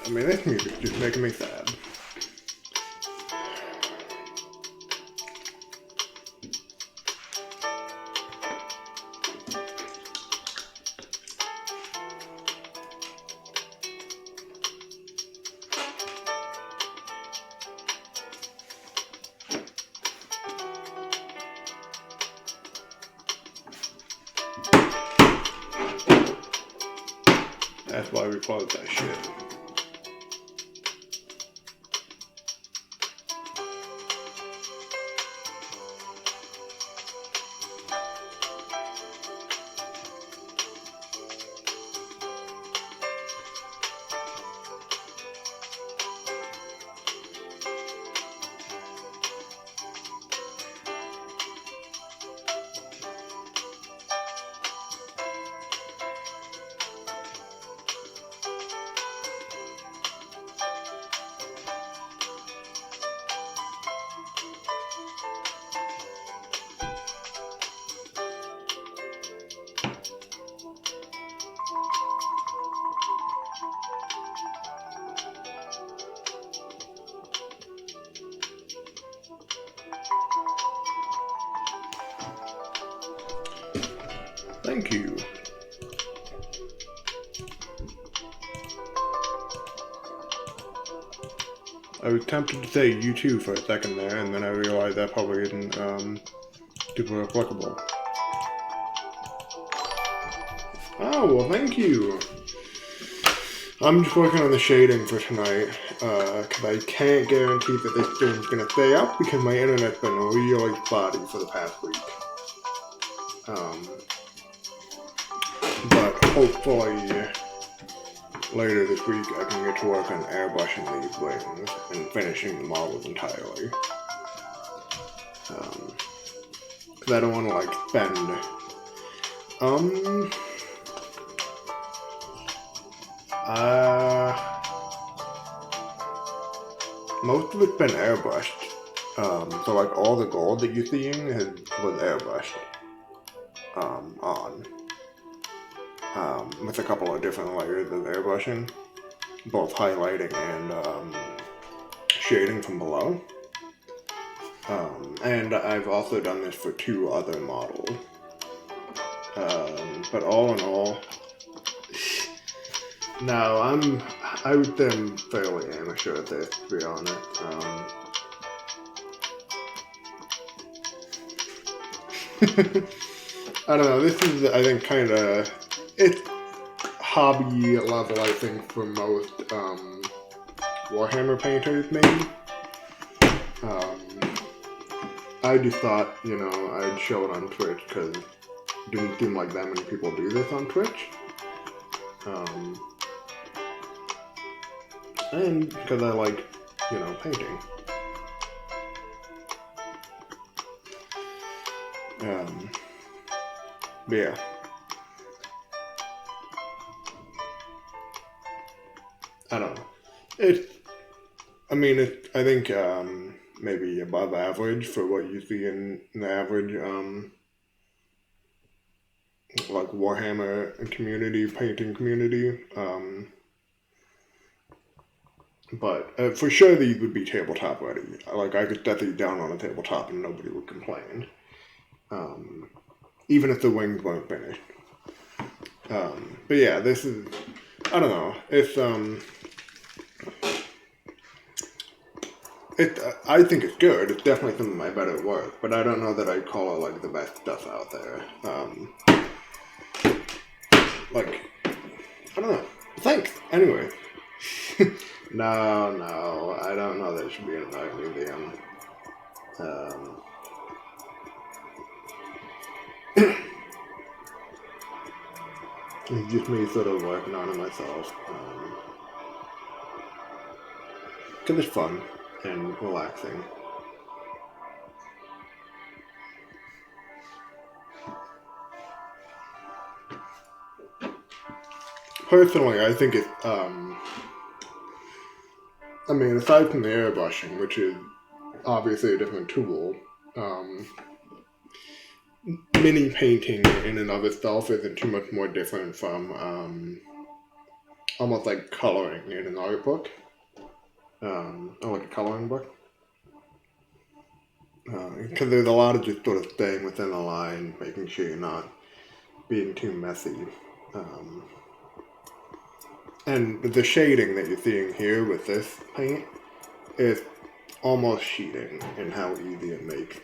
I mean, this music's just making me sad. That's why we close that shit. Thank you. I was tempted to say you too for a second there, and then I realized that probably isn't super applicable. Oh, well, thank you. I'm just working on the shading for tonight, because I can't guarantee that this stream's gonna stay up because my internet's been really spotty for the past week. But hopefully later this week I can get to work on airbrushing these wings and finishing the models entirely. Because I don't want to like spend most of it's been airbrushed. So like all the gold that you're seeing was airbrushed on. With a couple of different layers of airbrushing, both highlighting and shading from below. And I've also done this for 2 other models. But all in all, no, I would say I'm fairly amateur at this, to be honest. I don't know, this is, I think, kind of, it's hobby level, I think, for most Warhammer painters, maybe. I just thought, you know, I'd show it on Twitch, because it didn't seem like that many people do this on Twitch. And because I like, you know, painting. But yeah. I don't know. I think, maybe above average for what you see in the average, like Warhammer community, painting community. But for sure these would be tabletop ready. Like, I could set these down on a tabletop and nobody would complain. Even if the wings weren't finished. But yeah, this is, I don't know, I think it's good. It's definitely some of my better work, but I don't know that I'd call it like the best stuff out there. Like, I don't know. Thanks. Anyway. No, I don't know that it should be in an art museum. It's just me sort of working on it myself. Because it's fun and relaxing. Personally, I think it, aside from the airbrushing, which is obviously a different tool, mini painting in and of itself isn't too much more different from almost like coloring in an art book, or like a coloring book. Because there's a lot of just sort of staying within the line, making sure you're not being too messy. And the shading that you're seeing here with this paint is almost sheeting in how easy it makes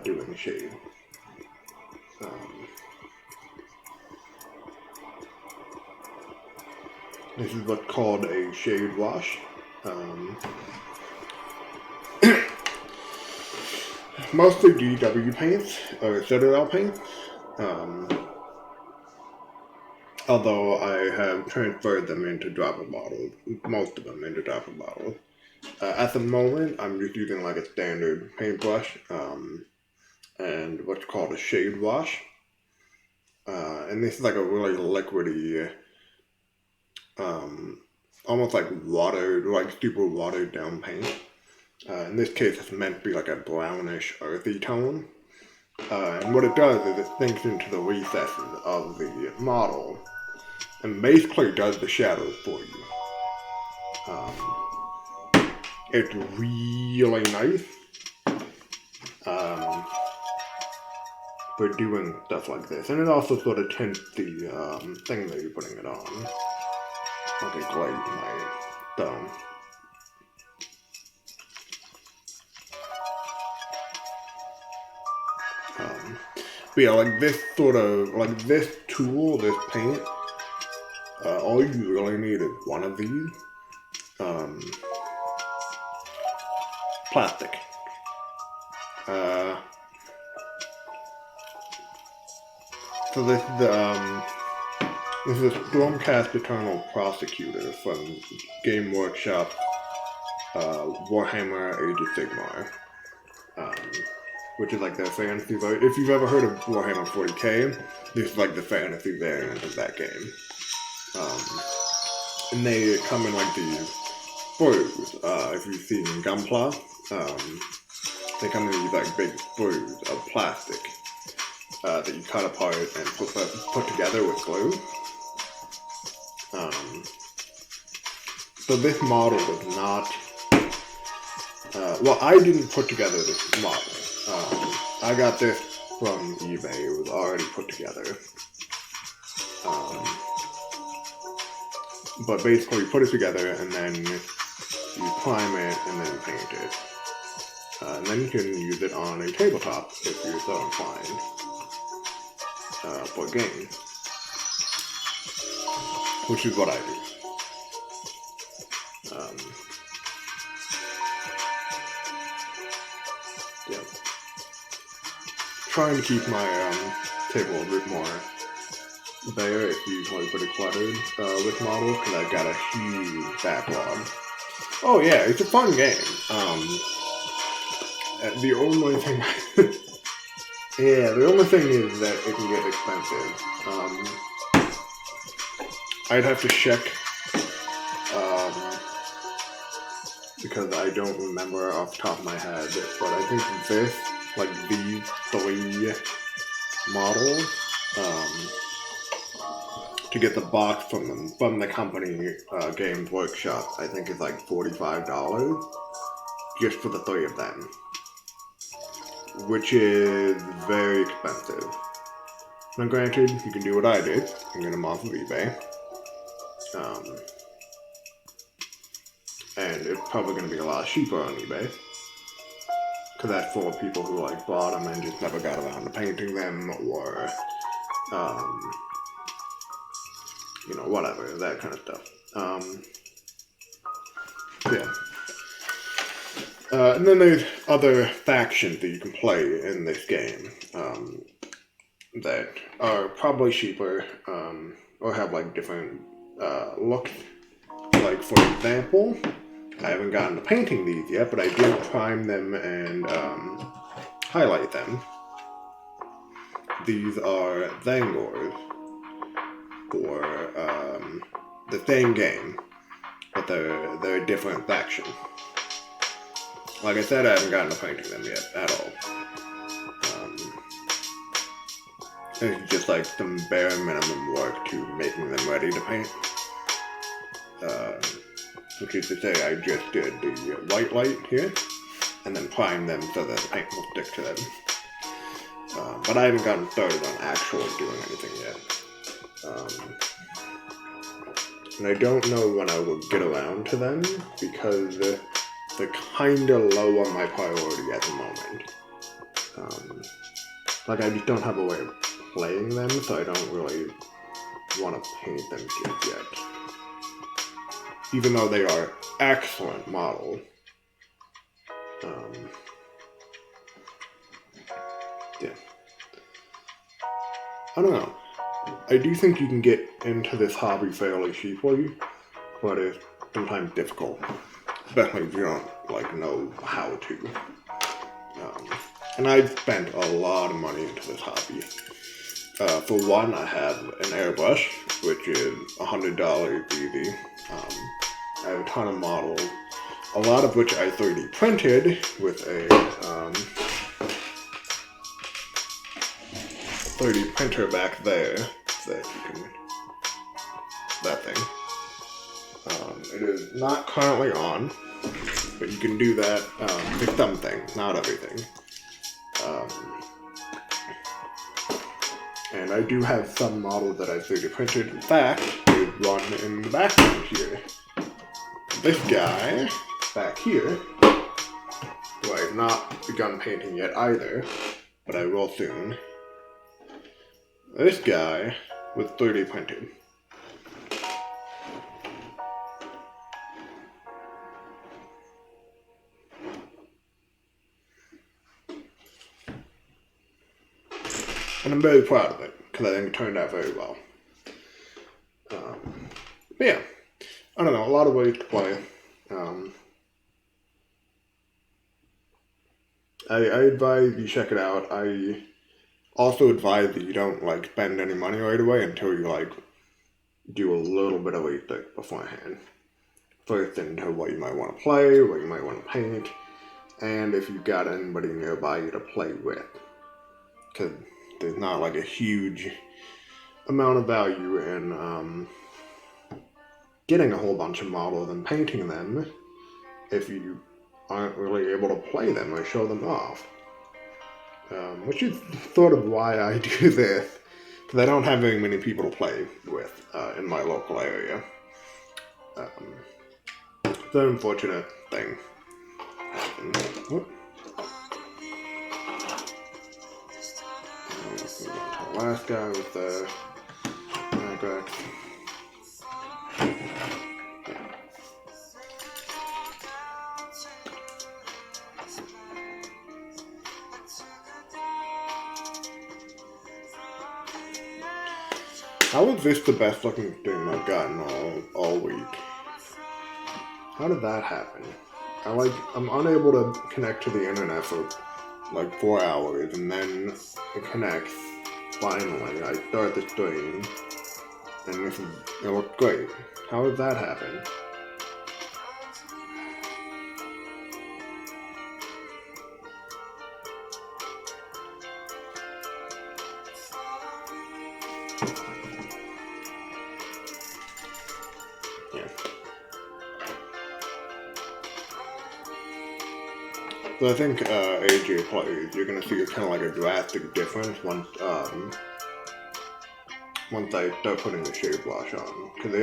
doing shade. This is what's called a shade wash. Mostly DW paints or Citadel paints. Although I have transferred them into dropper bottles, most of them into dropper bottles. At the moment, I'm just using like a standard paintbrush and what's called a shade wash. And this is like a really liquidy, almost like watered, like super watered down paint. In this case, it's meant to be like a brownish, earthy tone. And what it does is it sinks into the recesses of the model and basically does the shadows for you. It's really nice for doing stuff like this. And it also sort of tints the thing that you're putting it on. Okay, great, my thumb. But yeah, like this sort of, like this tool, this paint, all you really need is one of these. Plastic. So this is a Stormcast Eternal Prosecutor from Game Workshop, Warhammer Age of Sigmar, which is like their fantasy. If you've ever heard of Warhammer 40k, this is like the fantasy variant of that game. And they come in like these sprues. If you've seen Gunpla, they come in these like big sprues of plastic that you cut apart and put together with glue. So this model was not. Well, I didn't put together this model. I got this from eBay. It was already put together. But basically, you put it together and then you prime it and then paint it. And then you can use it on a tabletop if you're so inclined for games. Which is what I do. Yeah. Trying to keep my table a bit more bare. It's usually pretty cluttered with models because I've got a huge backlog. Oh yeah, it's a fun game. The only thing, the only thing is that it can get expensive. I'd have to check because I don't remember off the top of my head, but I think this, like these three models, to get the box from the company Games Workshop, I think is like $45 just for the three of them, which is very expensive. Now granted, you can do what I did and get them off of eBay. And it's probably going to be a lot cheaper on eBay. Because that's full of people who like bought them and just never got around to painting them, or you know, whatever, that kind of stuff. And then there's other factions that you can play in this game that are probably cheaper or have like different looks. Like for example, I haven't gotten to painting these yet, but I did prime them and highlight them. These are Thangors, or the same game, but they're a different faction. Like I said, I haven't gotten to painting them yet at all. It's just like some bare minimum work to making them ready to paint. which is to say I just did the white light here, and then prime them so that the paint will stick to them. But I haven't gotten started on actually doing anything yet. And I don't know when I will get around to them, because they're kinda low on my priority at the moment. Like, I just don't have a way of playing them, so I don't really want to paint them just yet. Even though they are excellent models. Yeah. I don't know. I do think you can get into this hobby fairly cheaply, but it's sometimes difficult. Especially if you don't, know how to. And I've spent a lot of money into this hobby. For one, I have an airbrush, which is $100 easy. I have a ton of models, a lot of which I 3D printed with a 3D printer back there, that thing. It is not currently on, but you can do that with some things, not everything. And I do have some models that I 3D printed. In fact, there's one in the background here. This guy, back here, who I have not begun painting yet either, but I will soon. This guy was 3D printed. And I'm very proud of it, because I think it turned out very well. But yeah, I don't know, a lot of ways to play. I advise you check it out. I also advise that you don't, spend any money right away until you, do a little bit of research beforehand. First into what you might want to play, what you might want to paint, and if you've got anybody nearby you to play with. Because there's not a huge amount of value in getting a whole bunch of models and painting them if you aren't really able to play them or show them off. Which is sort of why I do this, because I don't have very many people to play with in my local area. It's an unfortunate thing. Whoop. Last guy with the Magrex. How is this the best looking thing I've gotten all week? How did that happen? I'm unable to connect to the internet for 4 hours, and then it connects. Finally, I start the stream, and it looks great. How did that happen? Yeah. So I think AJ plays, you're gonna see kind of a drastic difference once I start putting the shade blush on, because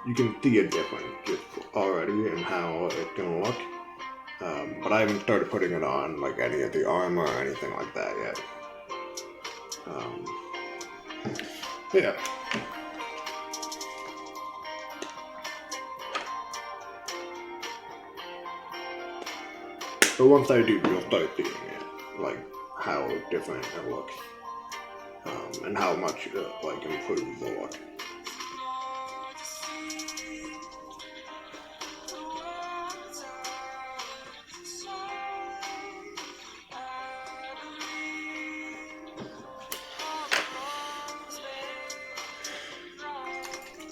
you can see a difference just already in how it's gonna look. But I haven't started putting it on any of the armor or anything like that yet. Yeah. But once I do, you'll start seeing it, how different it looks, and how much it improves the look.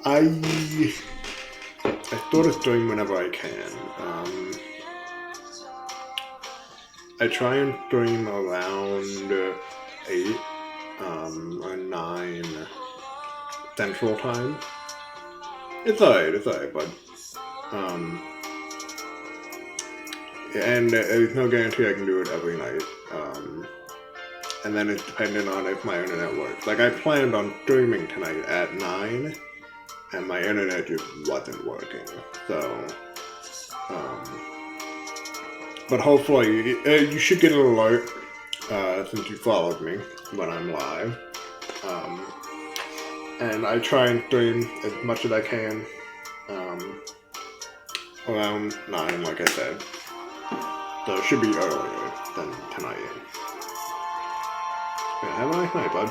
I sort of stream whenever I can. I try and stream around 8 or 9 Central Time. It's alright, bud. And there's no guarantee I can do it every night. And then it's dependent on if my internet works. Like, I planned on streaming tonight at 9, and my internet just wasn't working. So, but hopefully, you should get an alert, since you followed me when I'm live. And I try and stream as much as I can, around 9, like I said. So it should be earlier than tonight. Yeah, have a nice night, bud.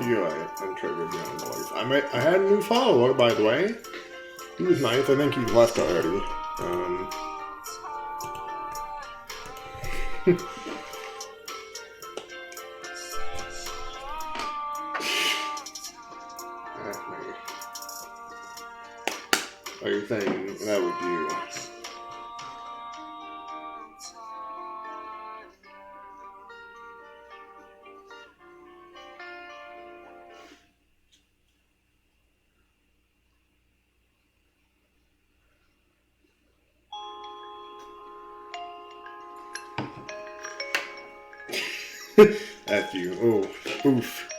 You're right, I'm triggered beyond belief. I had a new follower, by the way. He was nice. I think he left already. That's me. Are you saying that was you? That's you. Oh, oof.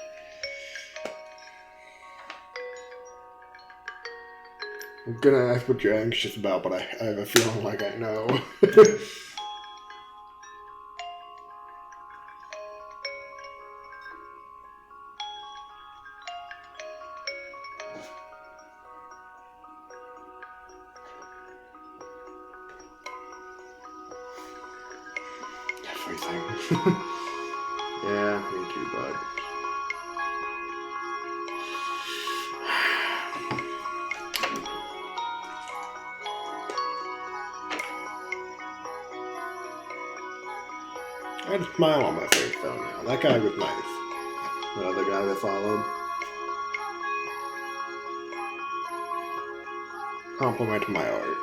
I'm gonna ask what you're anxious about, but I have a feeling like I know. Everything. Yeah, me too, bud. I had a smile on my face though now. That guy was nice. The other guy that followed. Compliment to my art.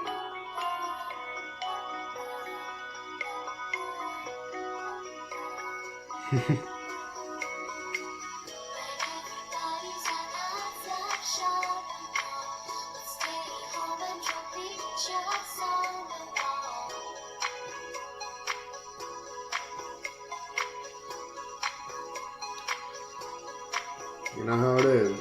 You know how it is.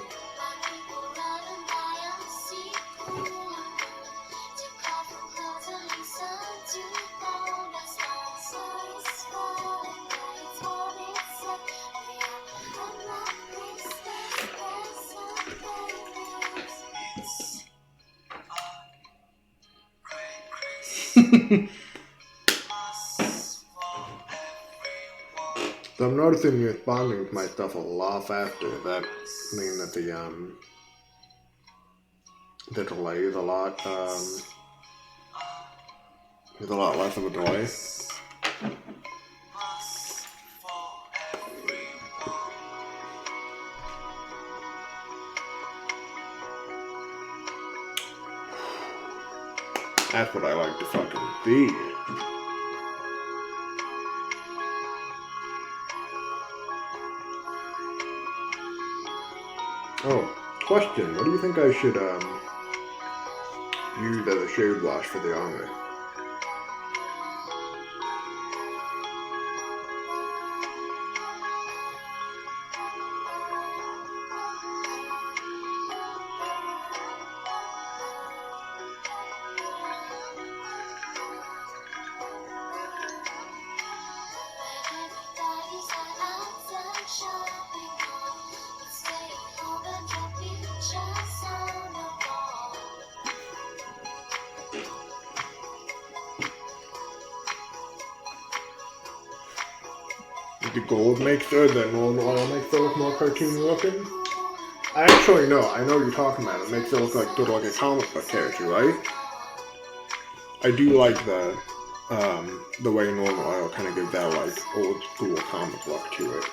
So I'm noticing you're responding to my stuff a lot faster. Does that mean that the delay is a lot, there's a lot less of a delay? That's what I like to fucking see. Oh, question. What do you think I should, use as a shade wash for the armor? The gold makes it, the normal oil makes it look more cartoony looking. Actually, no, I know what you're talking about. It makes it look like sort of like a comic book character, right? I do like the way normal oil kind of gives that like old school comic look to it.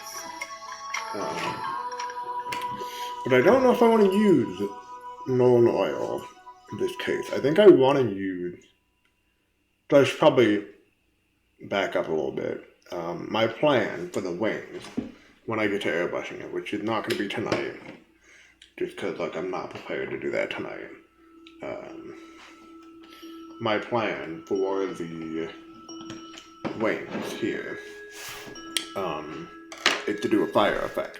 But I don't know if I want to use normal oil in this case. I think I want to use. So I should probably back up a little bit. My plan for the wings, when I get to airbrushing it, which is not going to be tonight, just because like I'm not prepared to do that tonight. My plan for the wings here is to do a fire effect.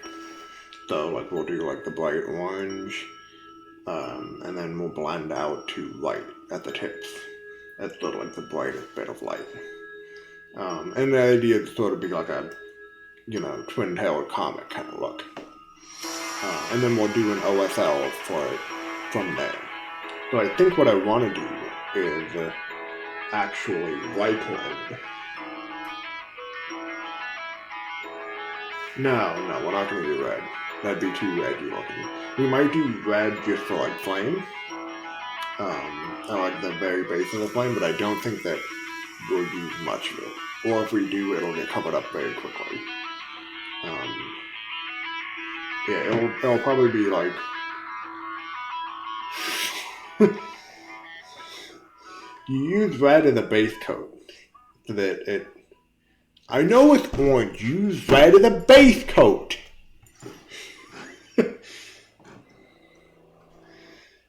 So like we'll do like the bright orange, and then we'll blend out to white at the tips. That's sort of like the brightest bit of light. And the idea is to sort of be like a, twin-tailed comic kind of look. And then we'll do an OSL for it from there. So I think what I want to do is actually white blend. No, we're not going to do red. That'd be too edgy looking. We might do red just for like flame. I like the very base of the flame, but I don't think that we'll use much of it. Or if we do, it'll get covered up very quickly. Yeah, it'll probably be like... You use red in the base coat so that it... I know it's orange. Use red in the base coat!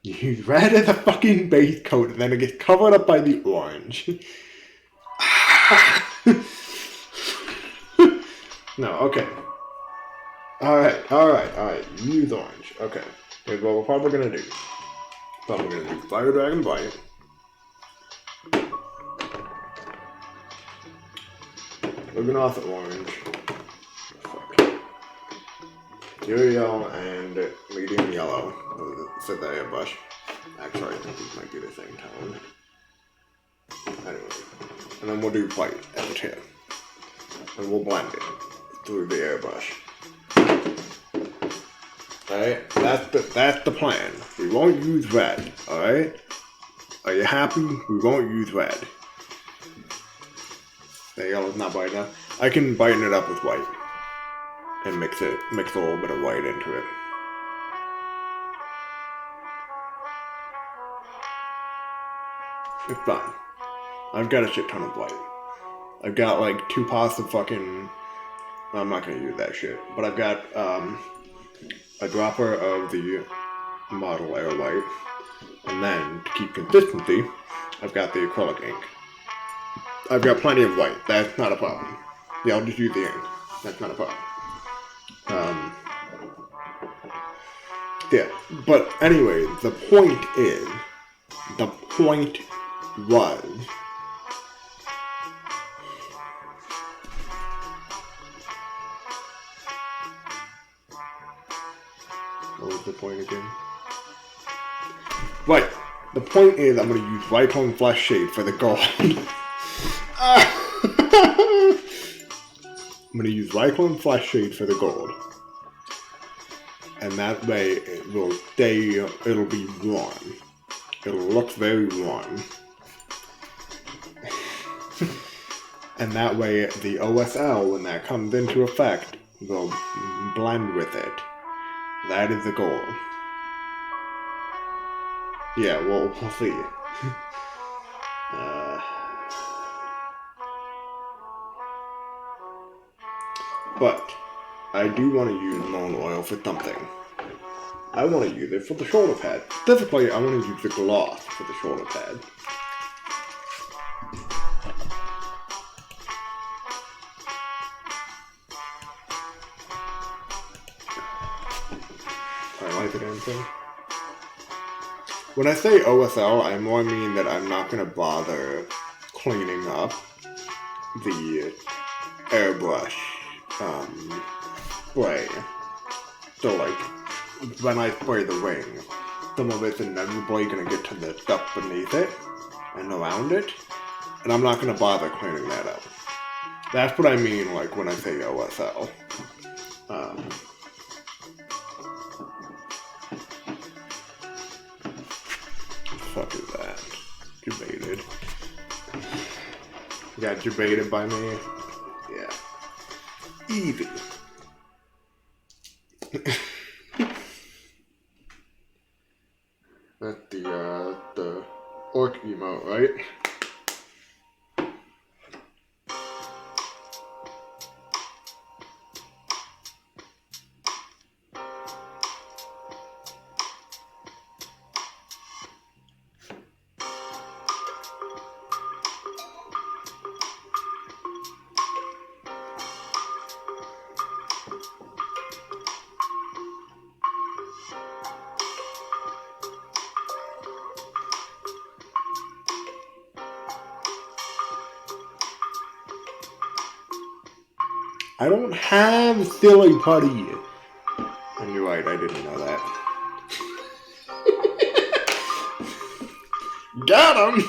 You use red as a fucking base coat and then it gets covered up by the orange. No, okay. Alright. Use orange. Okay. Here's what we're probably gonna do. Probably gonna do Fire Dragon Blight. Looking off at orange. Fuck. Yellow and medium yellow. Set that airbrush. Actually, I think these might be the same tone. Anyway. And then we'll do white at the tip. And we'll blend it through the airbrush. Alright? That's the plan. We won't use red. Alright? Are you happy? We won't use red. The yellow's not bright enough. I can brighten it up with white. And mix a little bit of white into it. It's fine. I've got a shit ton of white. I've got like 2 pots of fucking... I'm not gonna use that shit. But I've got a dropper of the model air white. And then, to keep consistency, I've got the acrylic ink. I've got plenty of white. That's not a problem. Yeah, I'll just use the ink. That's not a problem. Yeah, but anyway, the point was, what was the point again? Right, the point is I'm going to use Raycon Flash Shade for the gold. I'm going to use Raycon Flash Shade for the gold. And that way it will stay, it'll be warm. It'll look very warm. And that way the OSL, when that comes into effect, will blend with it. That is the goal. Yeah, we'll see. But I do want to use lawn oil for something. I want to use it for the shoulder pad. Specifically, I want to use the gloss for the shoulder pad. I like it, anything. When I say OSL, I more mean that I'm not going to bother cleaning up the airbrush spray. So, like, when I spray the wing, some of it's inevitably going to get to the stuff beneath it and around it, and I'm not going to bother cleaning that up. That's what I mean, like, when I say OSL. Fuck is that? Debated. Got debated by me? Yeah. Easy. That's the orc emote, right? I don't have silly putty. And you're right, I didn't know that. Got him!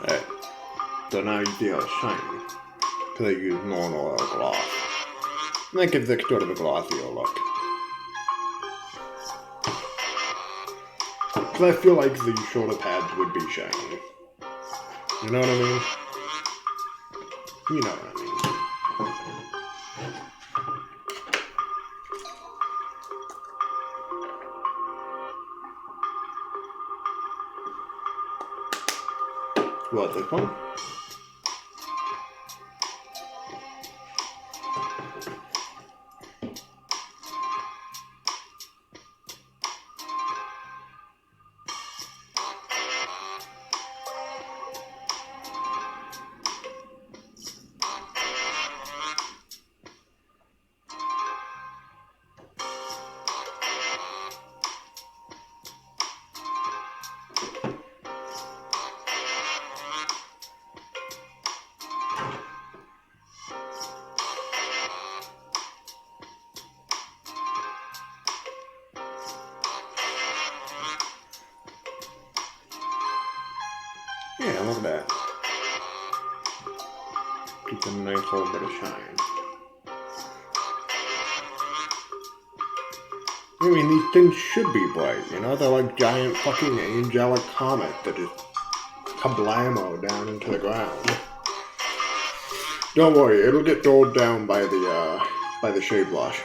Alright, so now you see how it's shiny. Because I use normal oil gloss. And that gives it sort of a glossier look. Because I feel like the shoulder pads would be shiny. You know what I mean? You know what I mean. What, this one? Yeah, look at that. Keep a nice little bit of shine. I mean, these things should be bright, you know? They're like giant fucking angelic comets that just kablamo down into the ground. Don't worry, it'll get dulled down by the shade blush.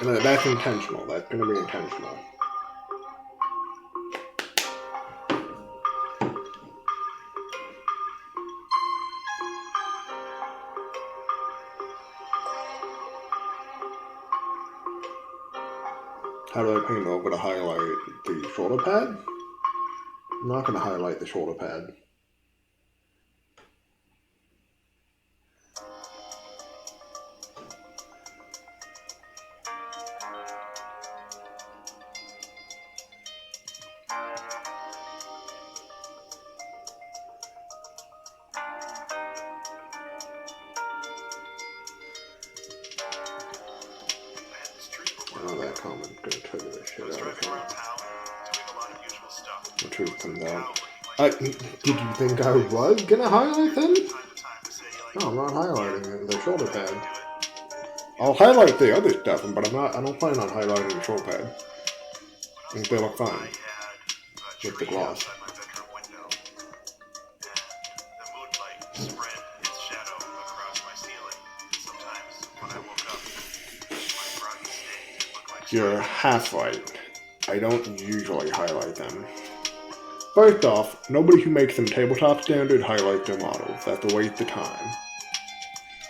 And that's intentional. That's gonna be intentional. How do I paint over to highlight the shoulder pad? I'm not going to highlight the shoulder pad. Oh, that comment's gonna trigger the shit out of him. The truth comes out. Did you think I was gonna highlight them? No, I'm not highlighting the shoulder pad. I'll highlight the other stuff, but I don't plan on highlighting the shoulder pad. I think they look fine with the gloss. You're half right. I don't usually highlight them. First off, nobody who makes them tabletop standard highlights their models. That's a waste of time.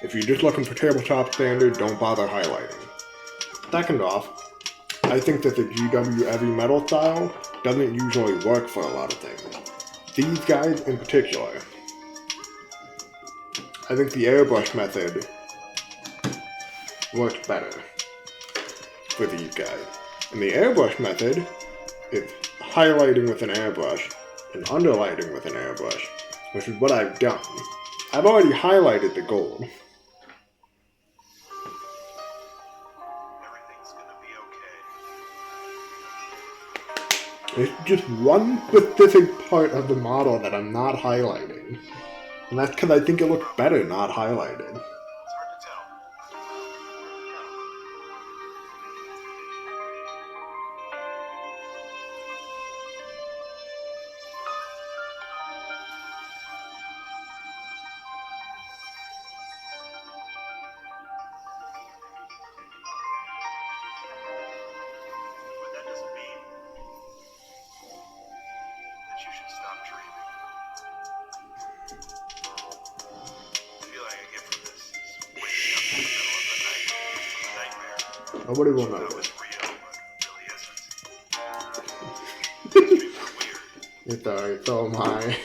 If you're just looking for tabletop standard, don't bother highlighting. Second off, I think that the GW heavy metal style doesn't usually work for a lot of things. These guys in particular. I think the airbrush method works better for these guys. And the airbrush method is highlighting with an airbrush and underlighting with an airbrush, which is what I've done. I've already highlighted the gold. There's just one specific part of the model that I'm not highlighting. And that's because I think it looks better not highlighted. Nobody will notice. It's alright, so am I.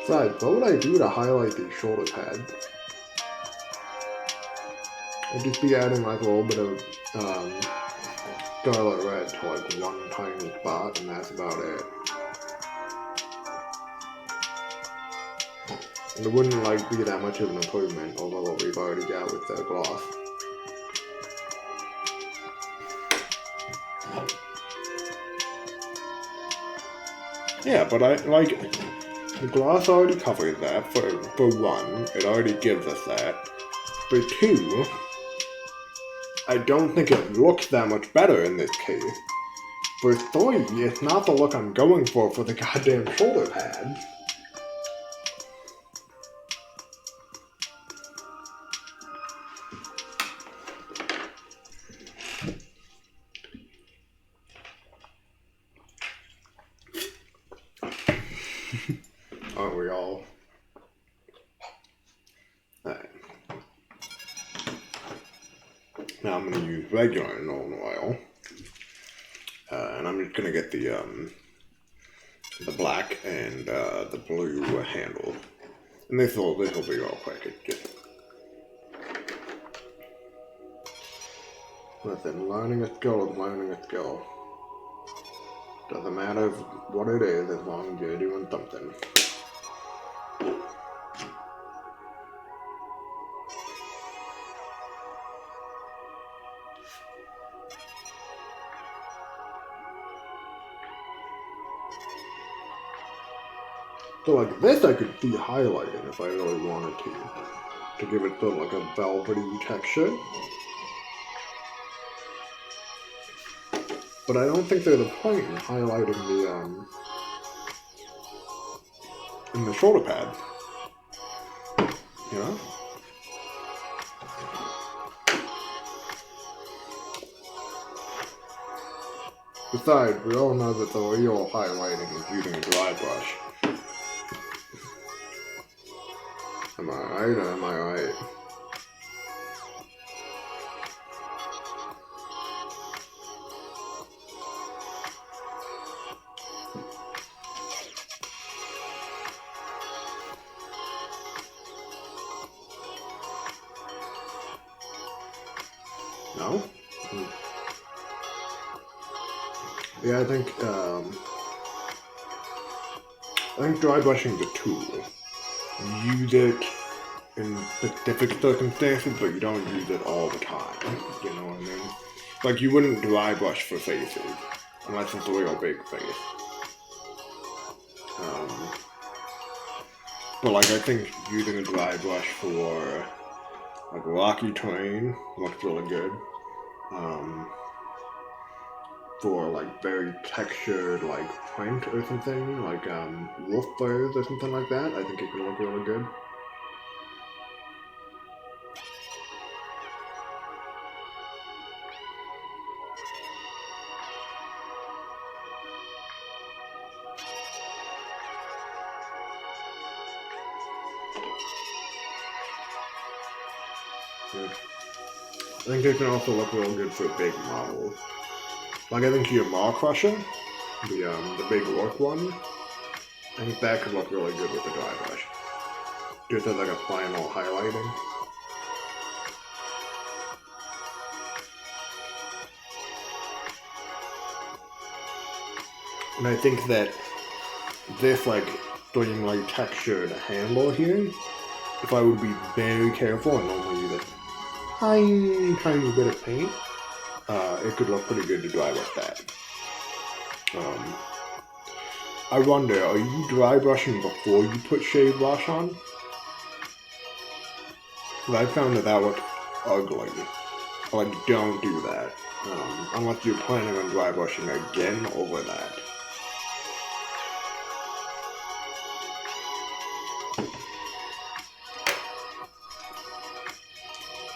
Besides, what would I do to highlight these shoulder pads? I'd just be adding like a little bit of scarlet red to like one tiny spot, and that's about it. And it wouldn't like be that much of an improvement over what we've already got with the gloss. Yeah, but I like the gloss already covers that for one. It already gives us that. For two, I don't think it looks that much better in this case. For three, it's not the look I'm going for the goddamn shoulder pad. Aren't we all? Alright. Now I'm going to use regular normal oil. And I'm just going to get the black and the blue handle. And this will be real quick. It's just listen, learning a skill is learning a skill. Doesn't matter what it is as long as you're doing something. So like this I could see highlighting if I really wanted to give it sort of like a velvety texture. But I don't think there's a point in highlighting in the shoulder pad. You know? Besides, we all know that the real highlighting is using a dry brush. Am I right or am I right? No? Yeah, I think dry brushing is a tool. You use it in specific circumstances, but you don't use it all the time. You know what I mean? Like, you wouldn't dry brush for faces, unless it's a real big face. But like, I think using a dry brush for like rocky terrain looks really good. For like very textured like print or something, like wolf furs or something like that, I think it can look really good. Good. I think it can also look real good for big models. Like I think your Maw Crusher, the big orc one, I think that could look really good with the dry brush. Just as like a final highlighting. And I think that this like doing like textured handle here, if I would be very careful and only use a tiny bit of paint, it could look pretty good to dry brush that. I wonder, are you dry brushing before you put shade wash on? Because I found that looked ugly. Like, don't do that. Unless you're planning on dry brushing again over that.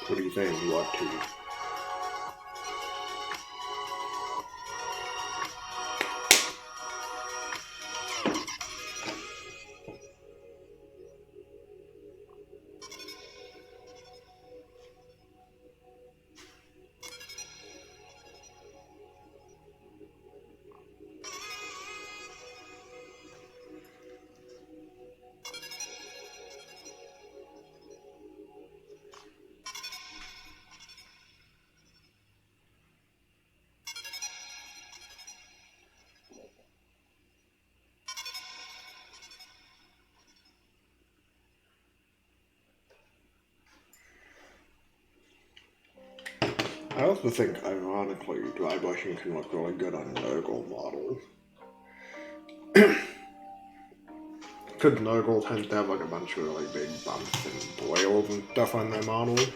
What do you think? You ought to? I also think, ironically, dry brushing can look really good on Nurgle models. Because Nurgle tends to have like a bunch of really big bumps and boils and stuff on their models.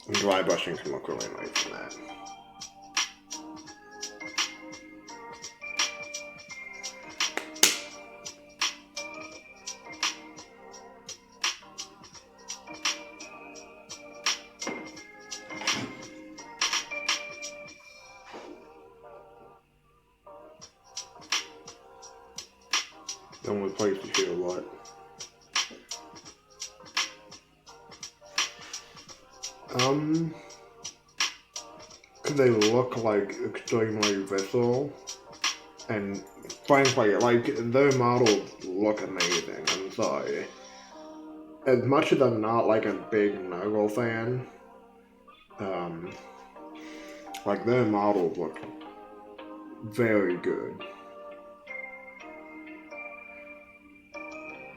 And dry brushing can look really nice in that. The only place to feel what? Because they look like extremely visceral, and frankly, like, their models look amazing, I'm sorry. As much as I'm not like a big Nurgle fan, like, their models look very good.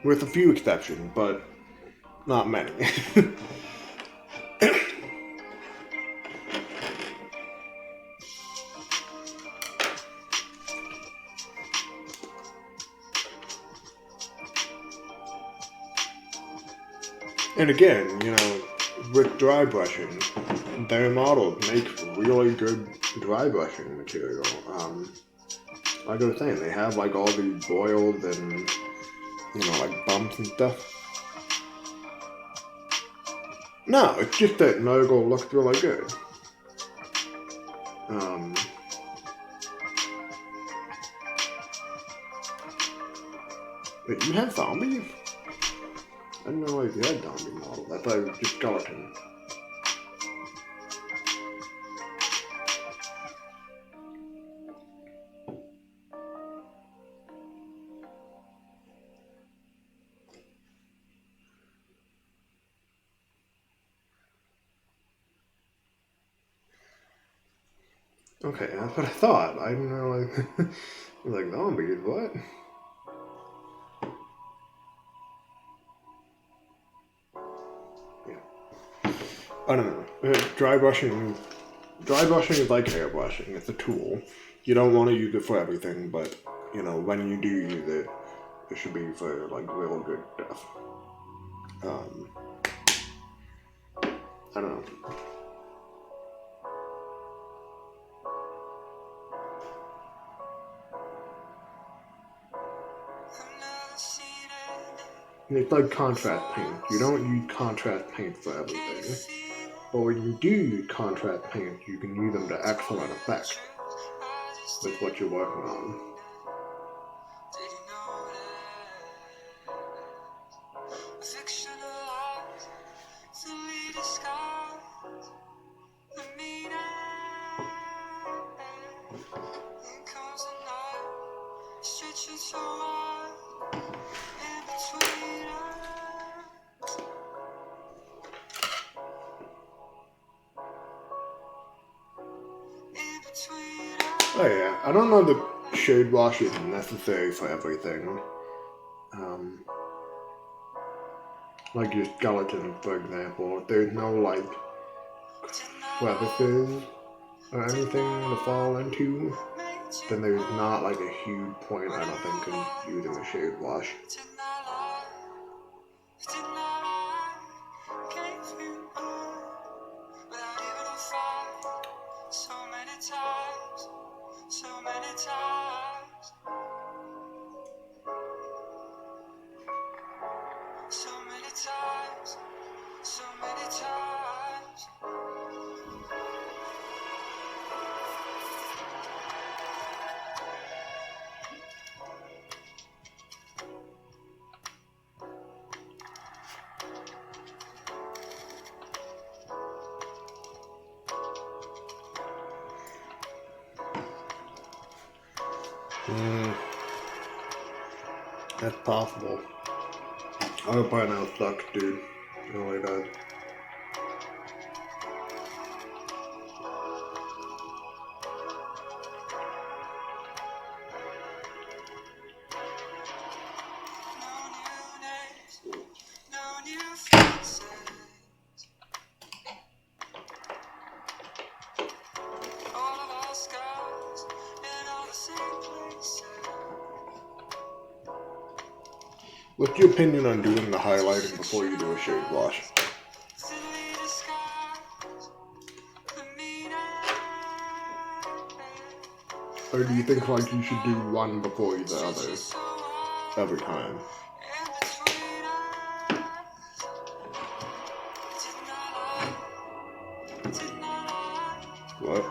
With a few exceptions, but not many. And again, you know, with dry brushing, their models make really good dry brushing material. Like I was saying, they have like all these boils and, you know, like bumps and stuff. No, it's just that Nurgle looks really good. Wait, you have zombies? I didn't realize you had zombie models. I thought it was just skeleton. Okay, that's what I thought. I didn't know, like zombies, what? Yeah. I don't know. Dry brushing is like airbrushing. It's a tool. You don't want to use it for everything, but, when you do use it, it should be for, like, real good stuff. I don't know. It's like contrast paint. You don't use contrast paint for everything. But when you do use contrast paint, you can use them to excellent effect with what you're working on. Oh yeah, I don't know that shade wash is necessary for everything. Like your skeleton, for example, if there's no like crevices or anything to fall into, then there's not like a huge point, I don't think, in using a shade wash. That's possible. Our pineapple sucks, dude. It really does. What's your opinion on doing the highlighting before you do a shade wash? Or do you think like you should do one before the other every time? What?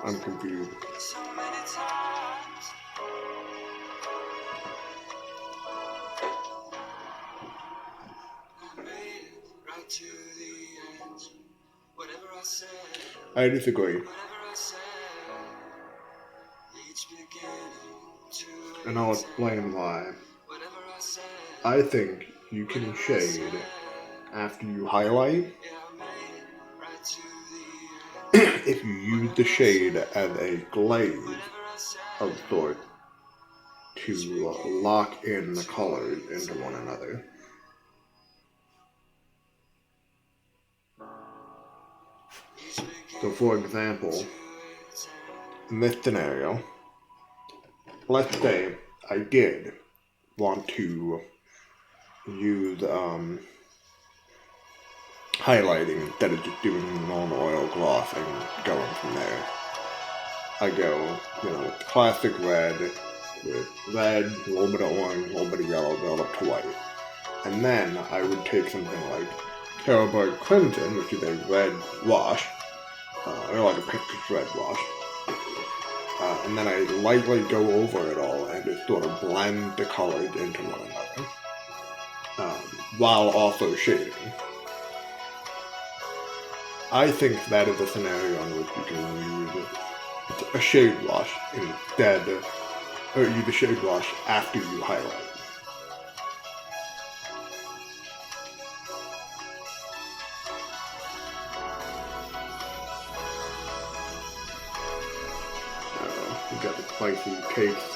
I'm confused. I disagree. And I'll explain why. I think you can shade after you highlight if you use the shade as a glaze of sort to lock in the colors into one another. So for example, in this scenario, let's say I did want to use highlighting instead of just doing normal oil gloss and going from there. I go, with classic red, with red, a little bit of orange, a little bit of yellow, build up to white. And then I would take something like Carolburg Crimson, which is a red wash, or like a pinkish red wash. And then I lightly go over it all and just sort of blend the colors into one another. while also shading. I think that is a scenario in which you can use a shade wash instead, or use a shade wash after you highlight. We got the spicy cakes.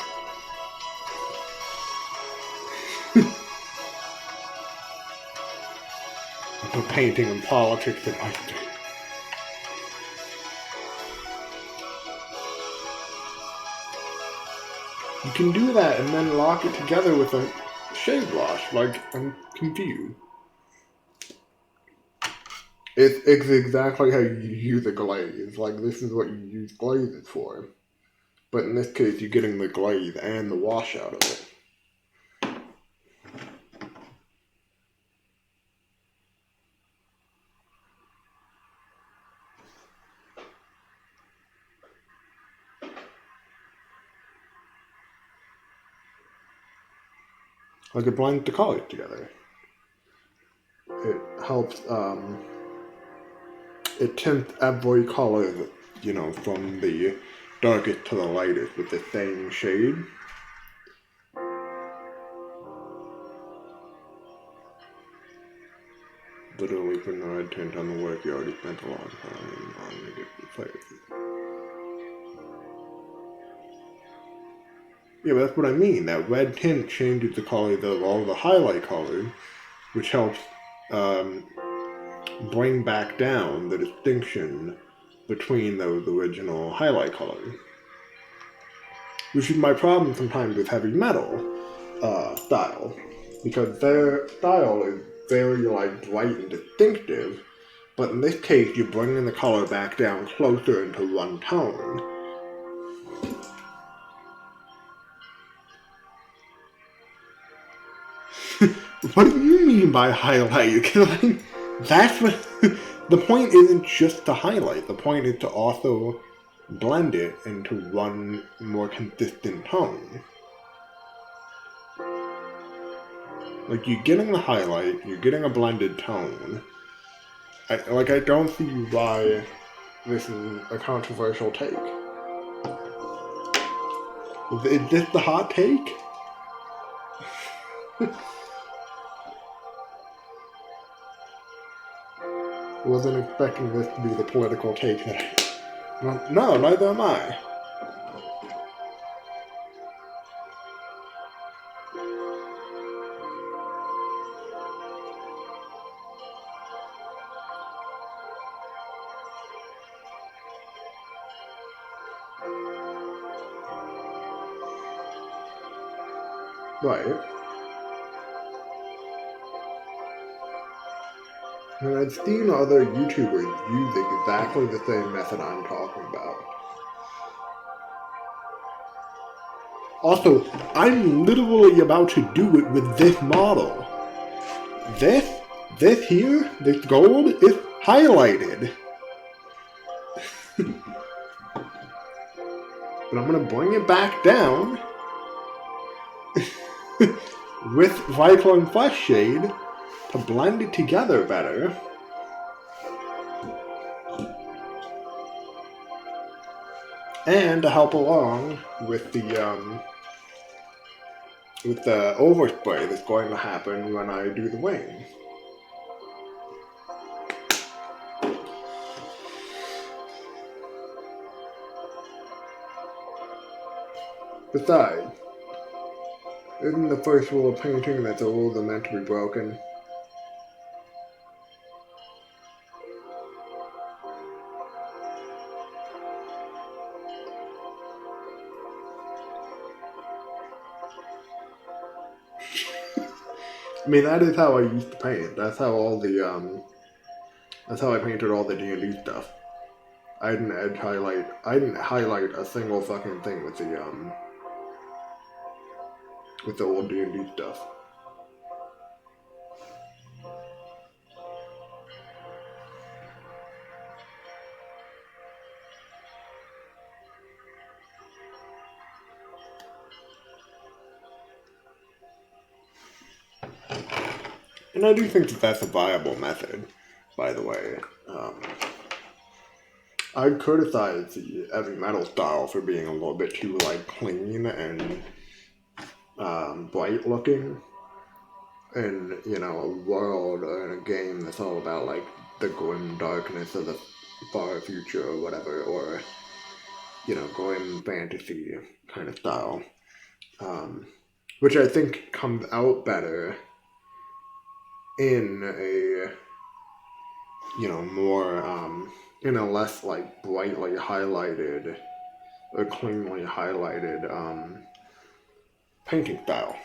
The painting and politics in my state. You can do that and then lock it together with a shade wash. Like, I'm confused. It's exactly how you use a glaze. Like, this is what you use glazes for. But in this case, you're getting the glaze and the wash out of it. Like, it blends the colors together. It helps, it tints every color, you know, from the darkest to the lightest with the same shade. Literally putting the red tint on the work you already spent a long time on to get the flavors. Yeah, but that's what I mean. That red tint changes the colors of all the highlight colors, which helps bring back down the distinction between those original highlight colors. Which is my problem sometimes with heavy metal style, because their style is very like bright and distinctive, but in this case you're bringing the color back down closer into one tone. What do you mean by highlight? Because like, that's what the point isn't just to highlight. The point is to also blend it into one more consistent tone. Like, you're getting the highlight, you're getting a blended tone. I don't see why this is a controversial take. Is this the hot take? Wasn't expecting this to be the political take that No, neither am I. Right. And I've seen other YouTubers use exactly the same method I'm talking about. Also, I'm literally about to do it with this model. This here, this gold, is highlighted. But I'm gonna bring it back down with Cyclone Flesh Shade to blend it together better. And to help along with the overspray that's going to happen when I do the wings. Besides, isn't the first rule of painting that the rules are meant to be broken? I mean, that is how I used to paint. That's how all the, that's how I painted all the D&D stuff. I didn't highlight a single fucking thing with the old D&D stuff. And I do think that that's a viable method, by the way. I criticize the heavy metal style for being a little bit too, like, clean and bright looking. In, you know, a world or in a game that's all about, like, the grim darkness of the far future or whatever, or, you know, grim fantasy kind of style. Which I think comes out better in a, you know, more, in a less, like, brightly highlighted or cleanly highlighted painting style.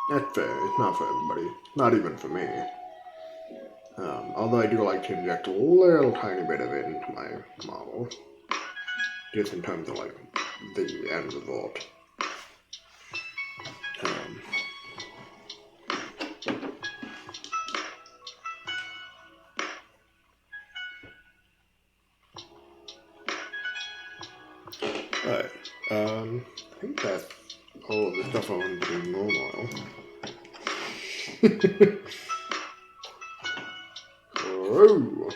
That's fair. It's not for everybody. Not even for me. Although I do like to inject a little tiny bit of it into my model. Just in terms of, like, the end result. Alright. I think that's all of the stuff I wanted to do normal. Oh.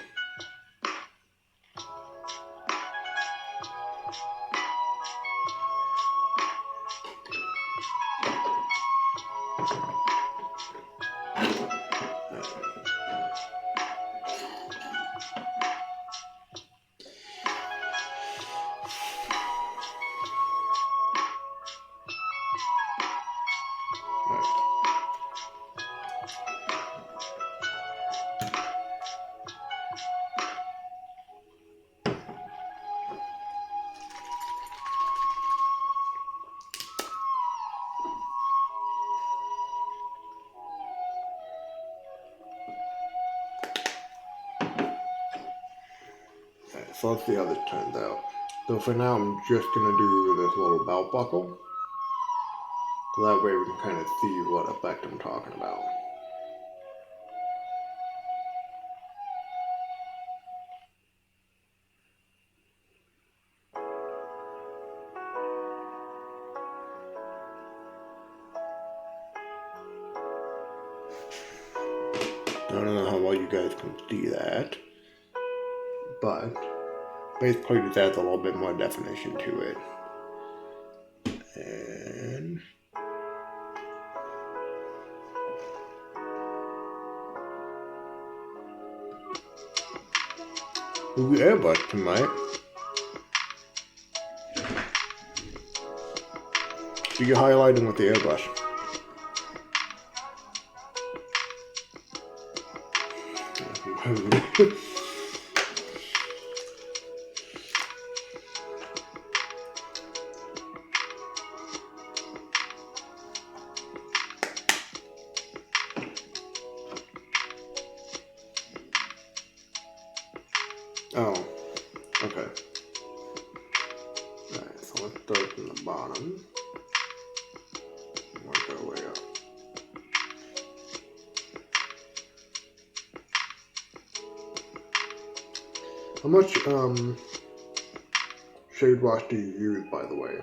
So let's see how this turns out. So for now, I'm just going to do this little belt buckle. So that way we can kind of see what effect I'm talking about. I don't know how well you guys can see that, but basically just adds a little bit more definition to it. And ooh, airbrush tonight. So you're highlighting with the airbrush. Oh, okay. Alright, so let's start from the bottom. Work our way up. How much shade wash do you use, by the way?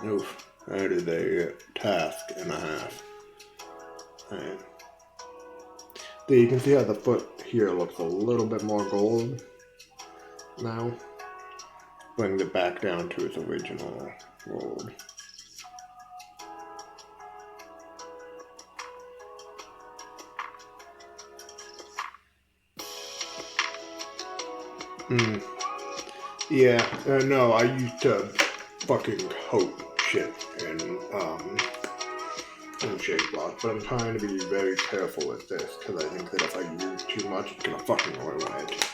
Oof, that is a task and a half. Alright. So you can see how the foot here looks a little bit more gold now. Brings it back down to its original gold. Yeah, no, I used to fucking coat shit in shade block, but I'm trying to be very careful with this because I think that if I use too much, it's gonna fucking ruin it.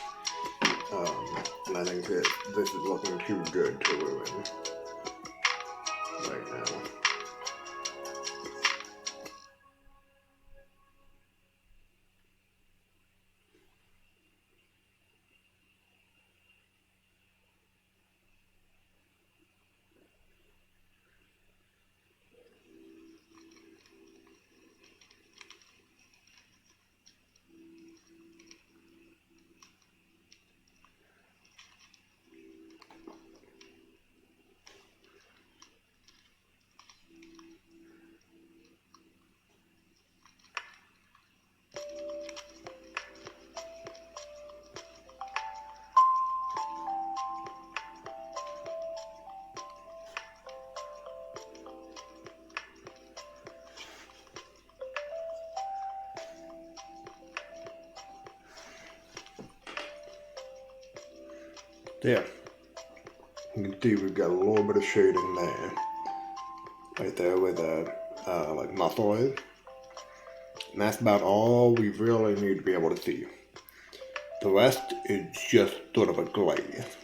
And I think that this is looking too good to ruin right now. Yeah, you can see we've got a little bit of shading there, right there where the like muscle is, and that's about all we really need to be able to see. The rest is just sort of a glaze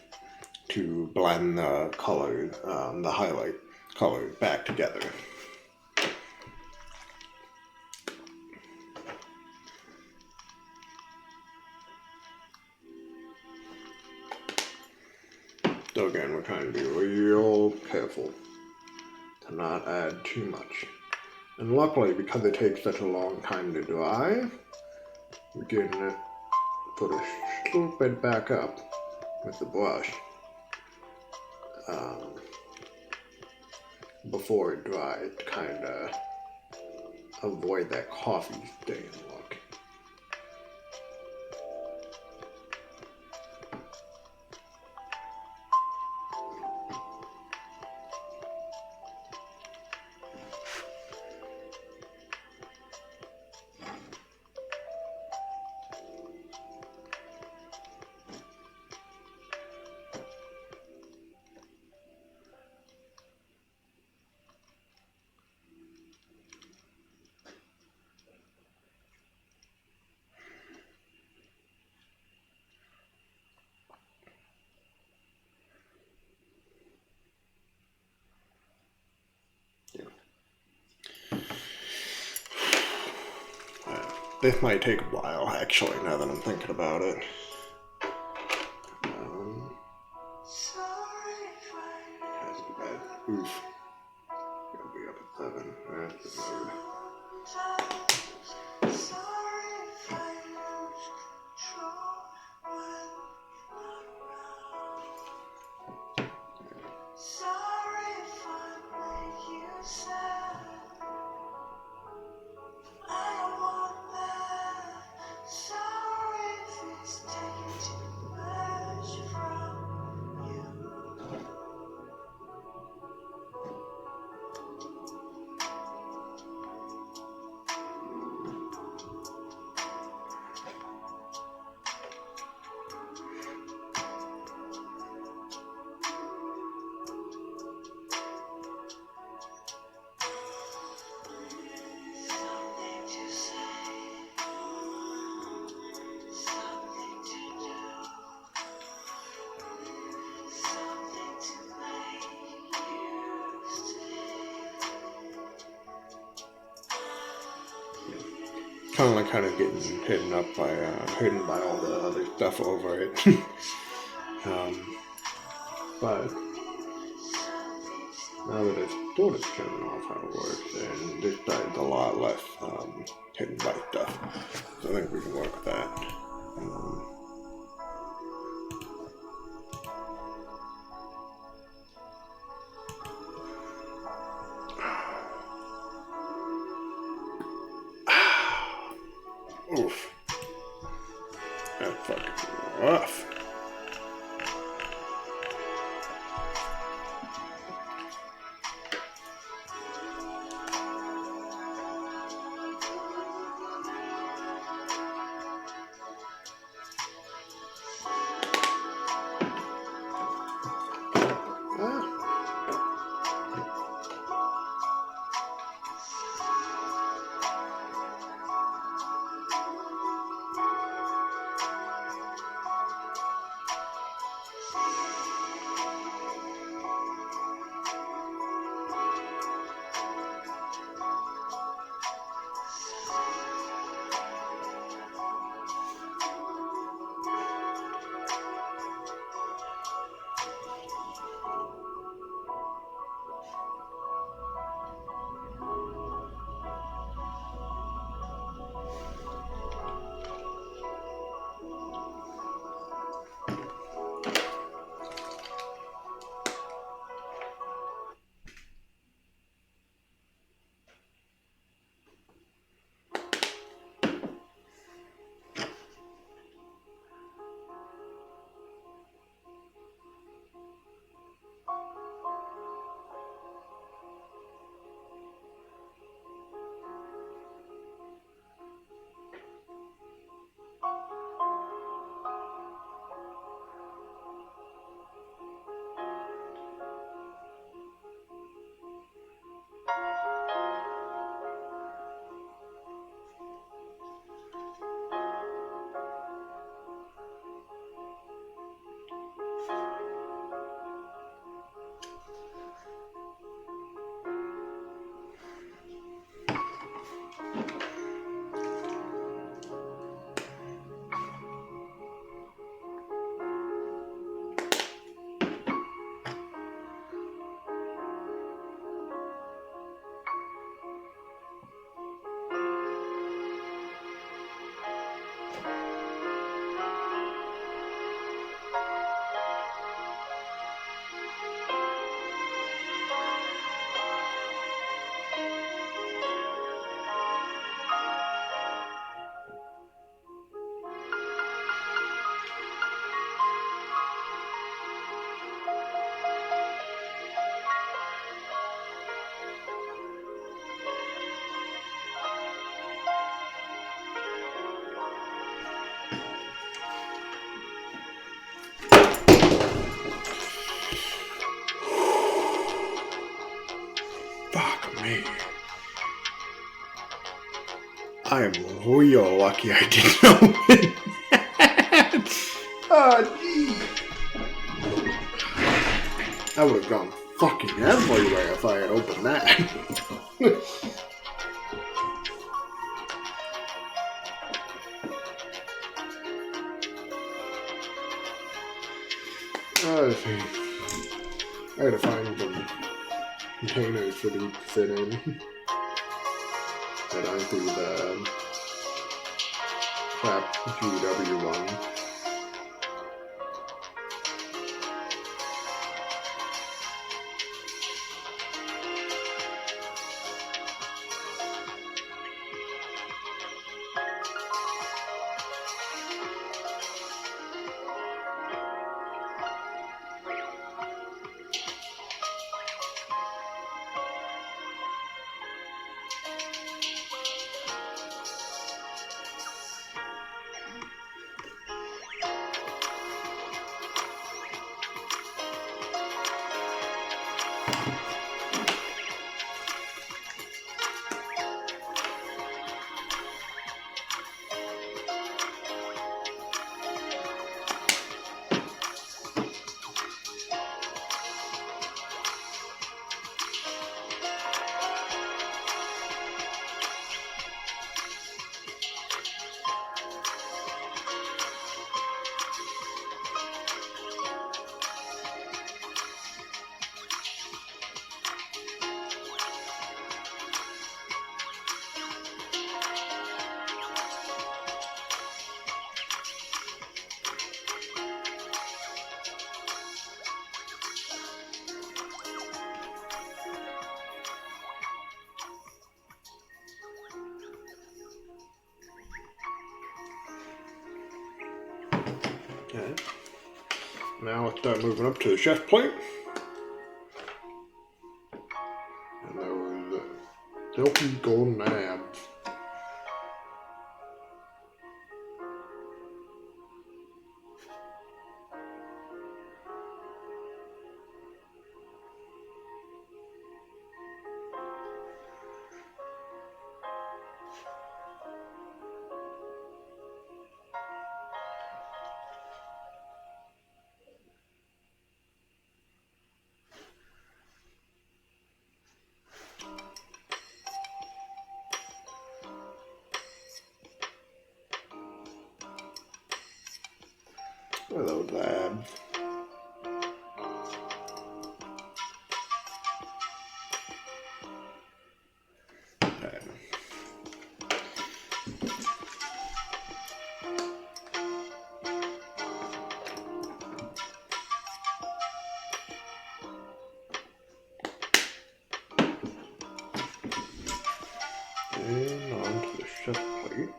to blend the colors, the highlight colors back together. So again, we're trying to be real careful to not add too much. And luckily, because it takes such a long time to dry, we can sort of swoop it back up with the brush before it dries to kind of avoid that coffee stain look. This might take a while, actually, now that I'm thinking about it. Oof. Gotta be up at 7. That's the mood. Kind of getting hidden by all the other stuff over it. But now that it's sort of showing off how it works, and this side's a lot less hidden by stuff, so I think we can work with that. Oof. That's fucking rough. I am real lucky I did not win that. Oh, gee. I would have gone fucking everywhere if I had opened that. Let's see. I gotta find some containers for these to fit in. That aren't the crap GW one. Okay. Now let's start moving up to the chef plate. And those silky golden abs. Hello, abs. Okay. And onto the chef plate.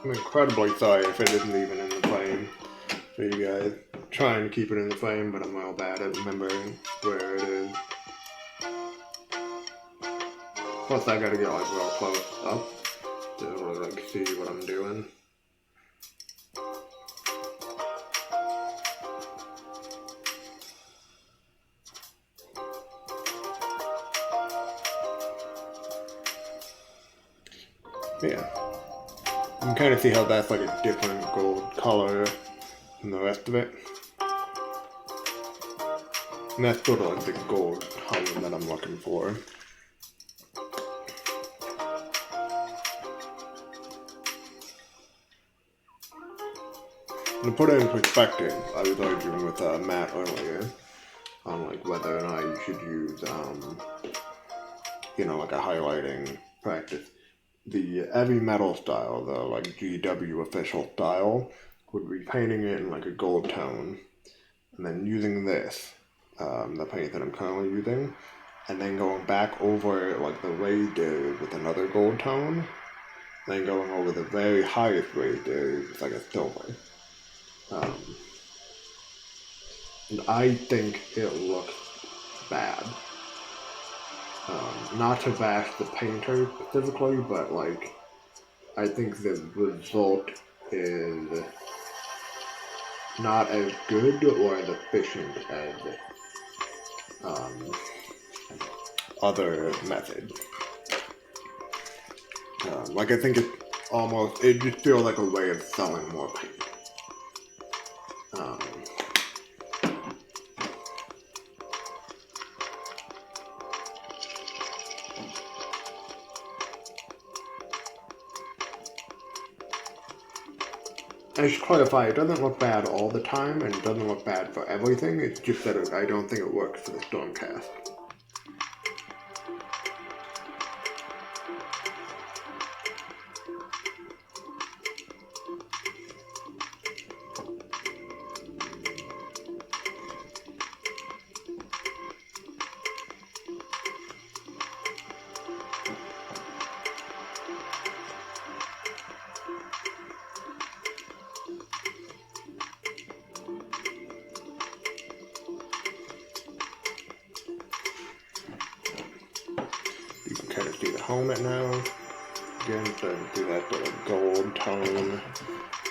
I'm incredibly sorry if it isn't even in the frame for you guys. I'm trying to keep it in the frame, but I'm real bad at remembering where it is. Plus, I gotta get like real close up to really like see what I'm doing. Yeah. You can kind of see how that's like a different gold color than the rest of it. And that's sort of like the gold color that I'm looking for. To put it in perspective, I was arguing with Matt earlier on like whether or not you should use, like a highlighting practice. The heavy metal style, the like GW official style, would be painting it in like a gold tone, and then using this the paint that I'm currently using, and then going back over like the red with another gold tone, then going over the very highest red with like a silver. And I think it looks bad. Not to bash the painter specifically, but like, I think the result is not as good or as efficient as other methods. Like, I think it just feels like a way of selling more paint. I should clarify, it doesn't look bad all the time, and it doesn't look bad for everything, it's just that I don't think it works for the Stormcast. You can kind of see the helmet now. Again, so do that sort of gold tone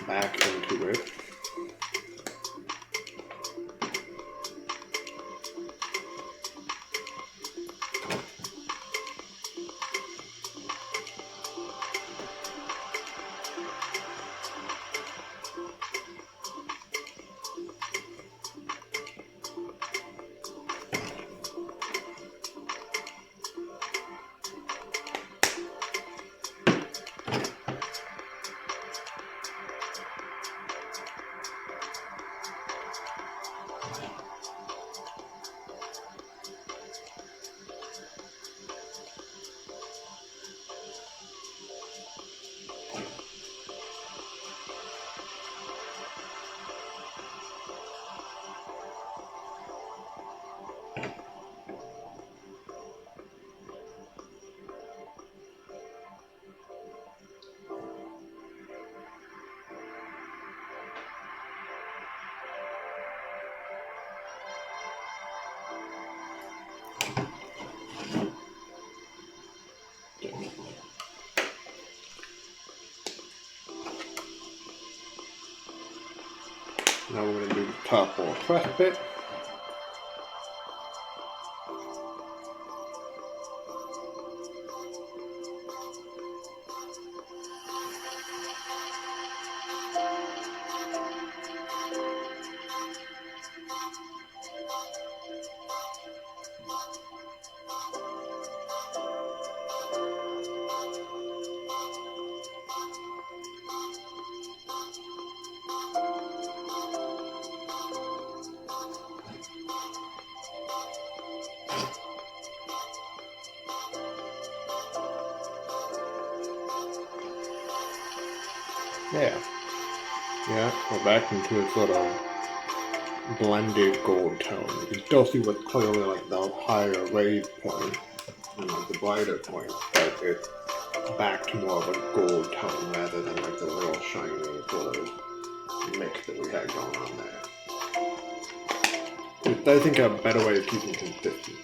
back into it. Now we're going to do the top or crest bit. Yeah, we're back into a sort of blended gold tone. You can still see what's clearly like the higher raised point and like the brighter point, but it's back to more of a gold tone rather than like the real shiny sort of mix that we had going on there. I think a better way of keeping consistency.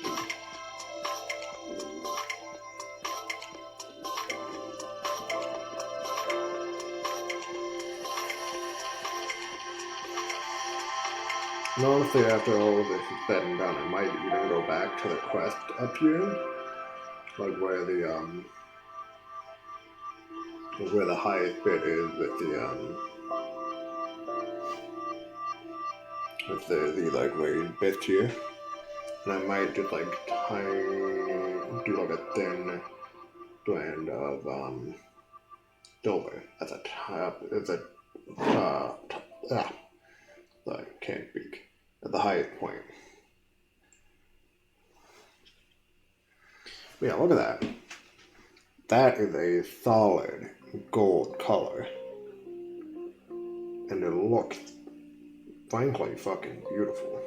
And honestly, after all of this is said and done, I might even go back to the quest up here, like where the highest bit is with the like raised bits here, and I might just like do like a thin blend of silver at the top. I can't speak. At the highest point. But yeah, look at that. That is a solid gold color. And it looks, frankly, fucking beautiful.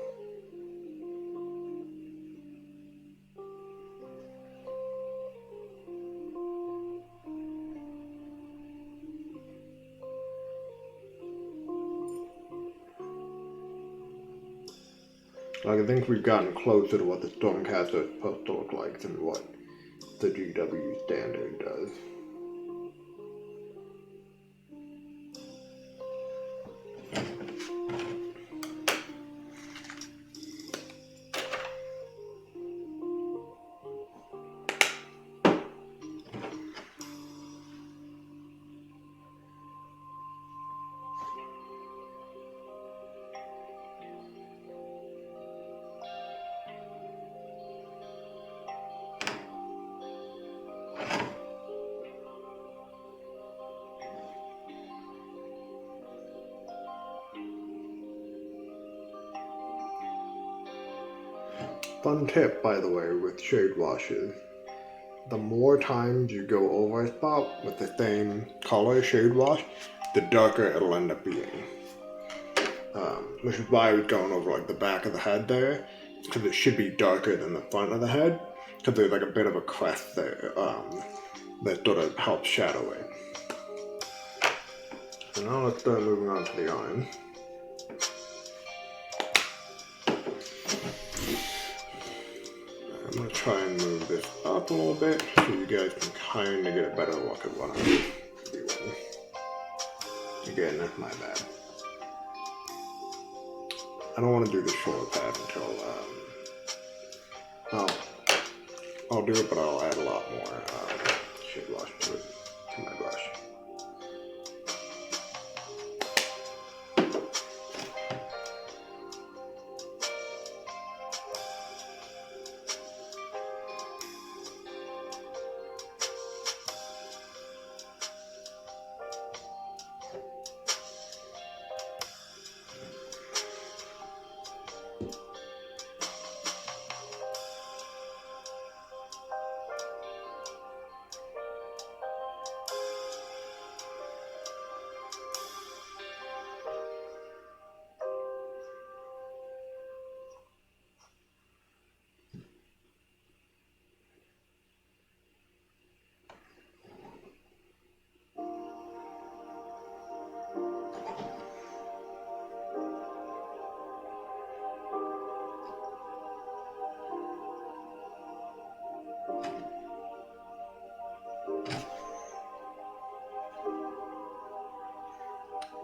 Like, I think we've gotten closer to what the Stormcaster is supposed to look like than what the GW standard does. Fun tip, by the way, with shade washes. The more times you go over a spot with the same color shade wash, the darker it'll end up being. Which is why I was going over like the back of the head there, because it should be darker than the front of the head, because there's like a bit of a crest there that sort of helps shadow it. So now let's start moving on to the arm. I'm going to try and move this up a little bit so you guys can kind of get a better look at what I'm doing. Again, that's my bad. I don't want to do the shoulder pad until, I'll do it, but I'll add a lot more shade wash to my brush.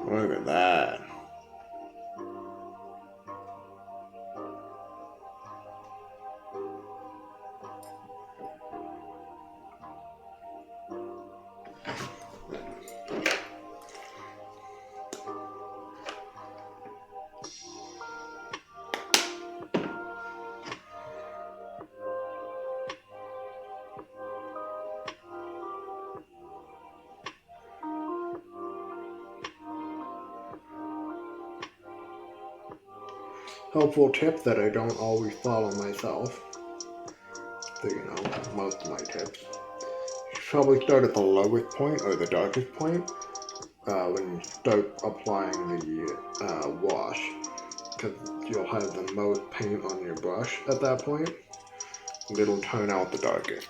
Look at that. Helpful tip that I don't always follow myself. So, you know, most of my tips. You should probably start at the lowest point or the darkest point when you start applying the wash, because you'll have the most paint on your brush at that point, and it'll turn out the darkest.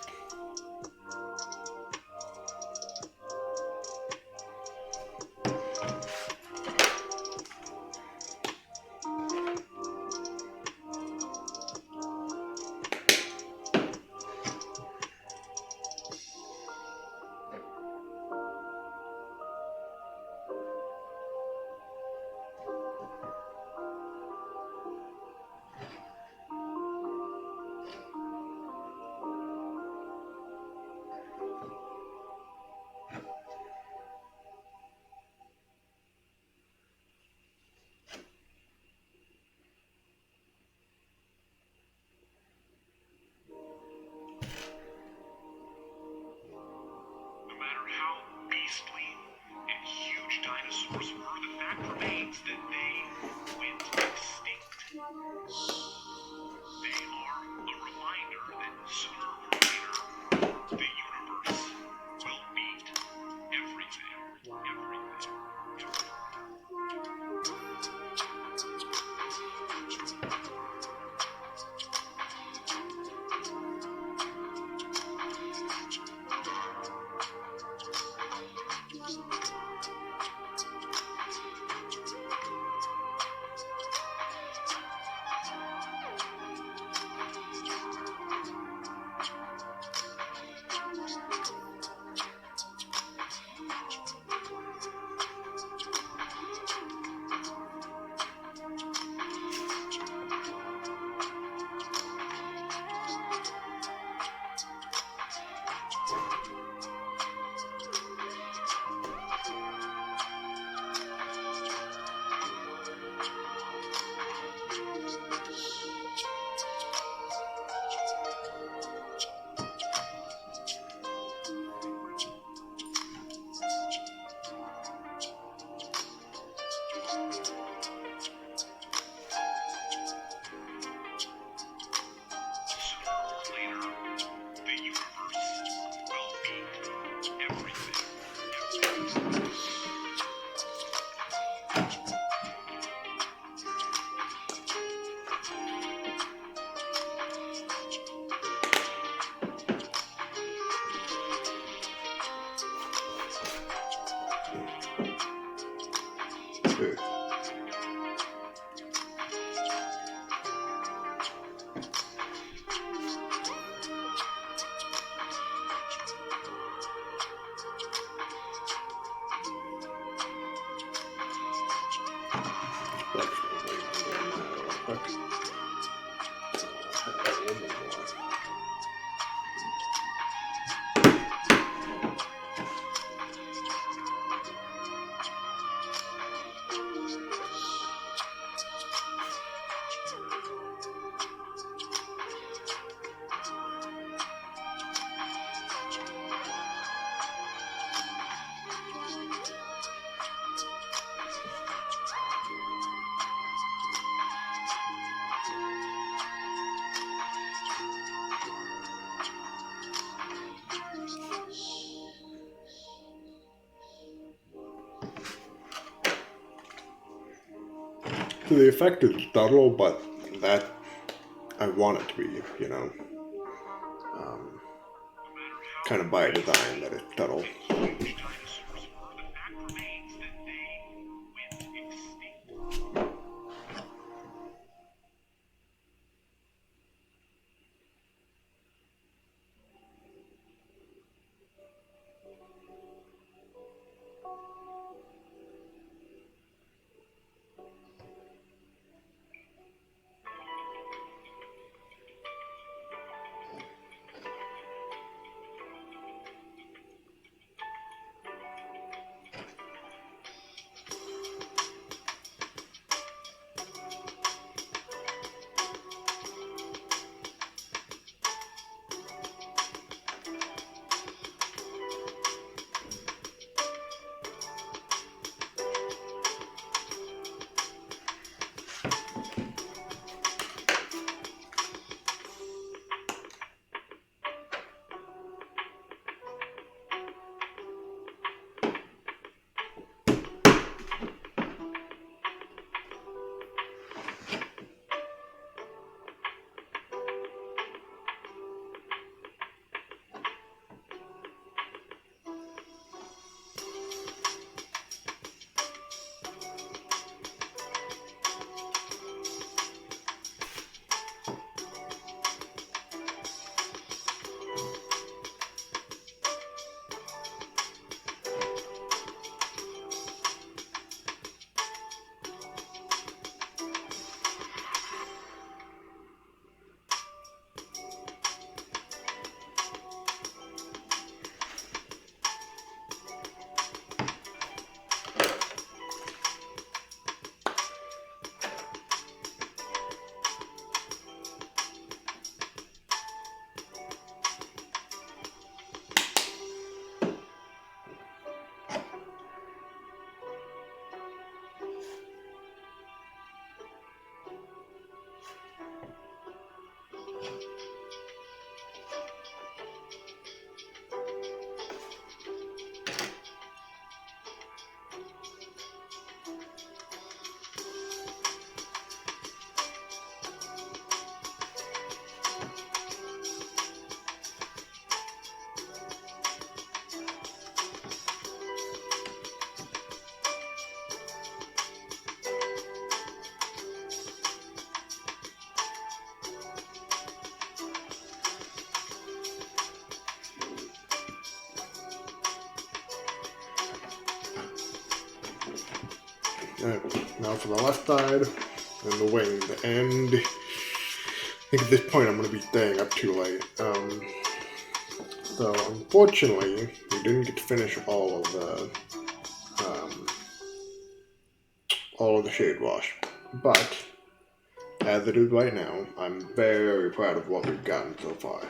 the effect is subtle, but that I want it to be, you know, kind of by design that it's subtle. Now for the left side and the wing, the end. I think at this point I'm going to be staying up too late. So unfortunately, we didn't get to finish all of the shade wash. But as it is right now, I'm very proud of what we've gotten so far.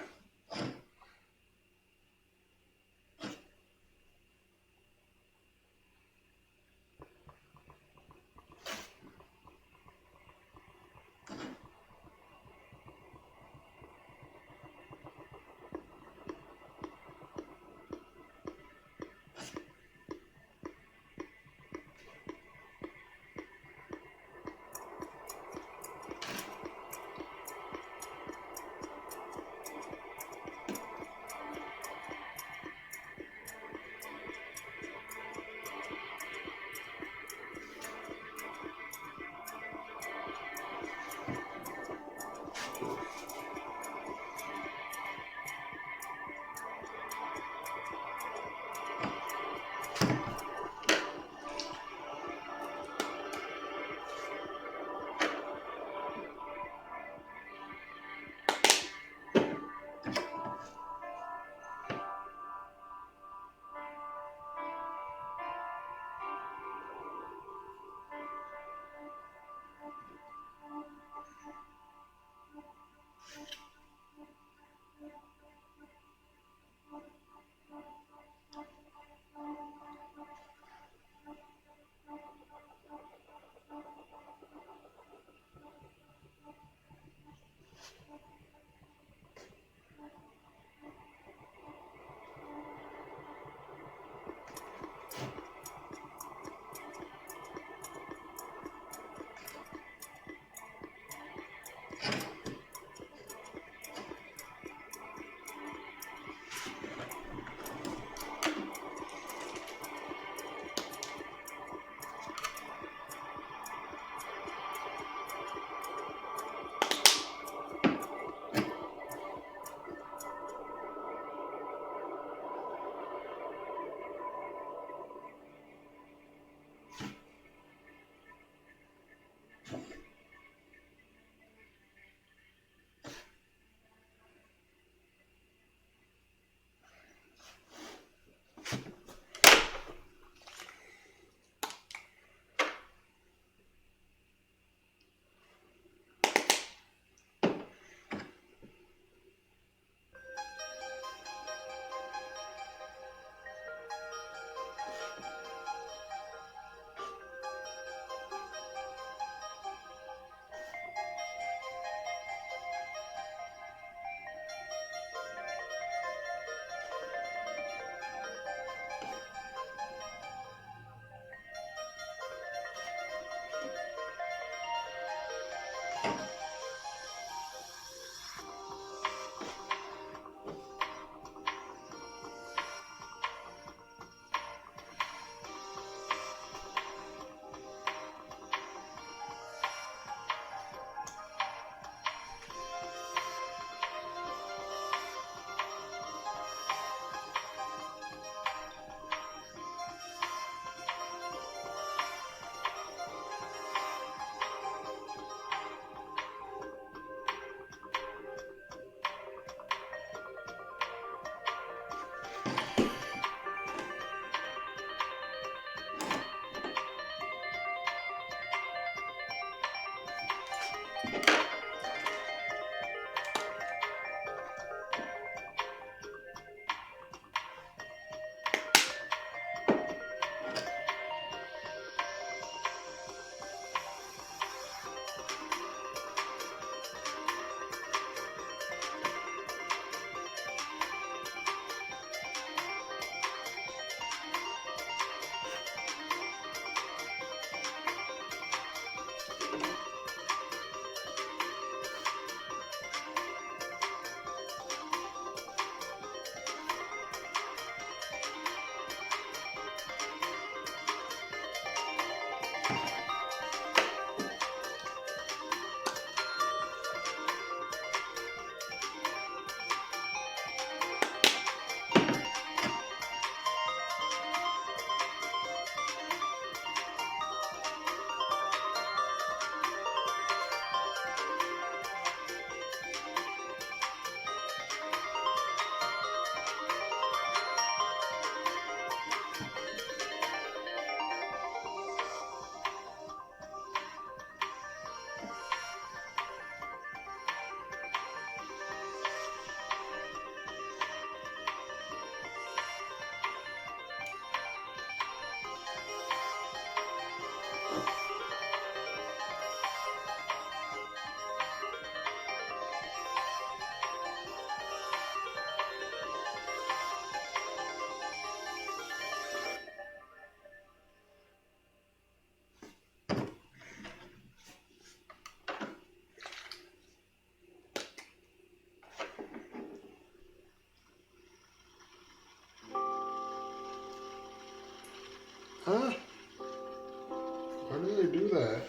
do they do that?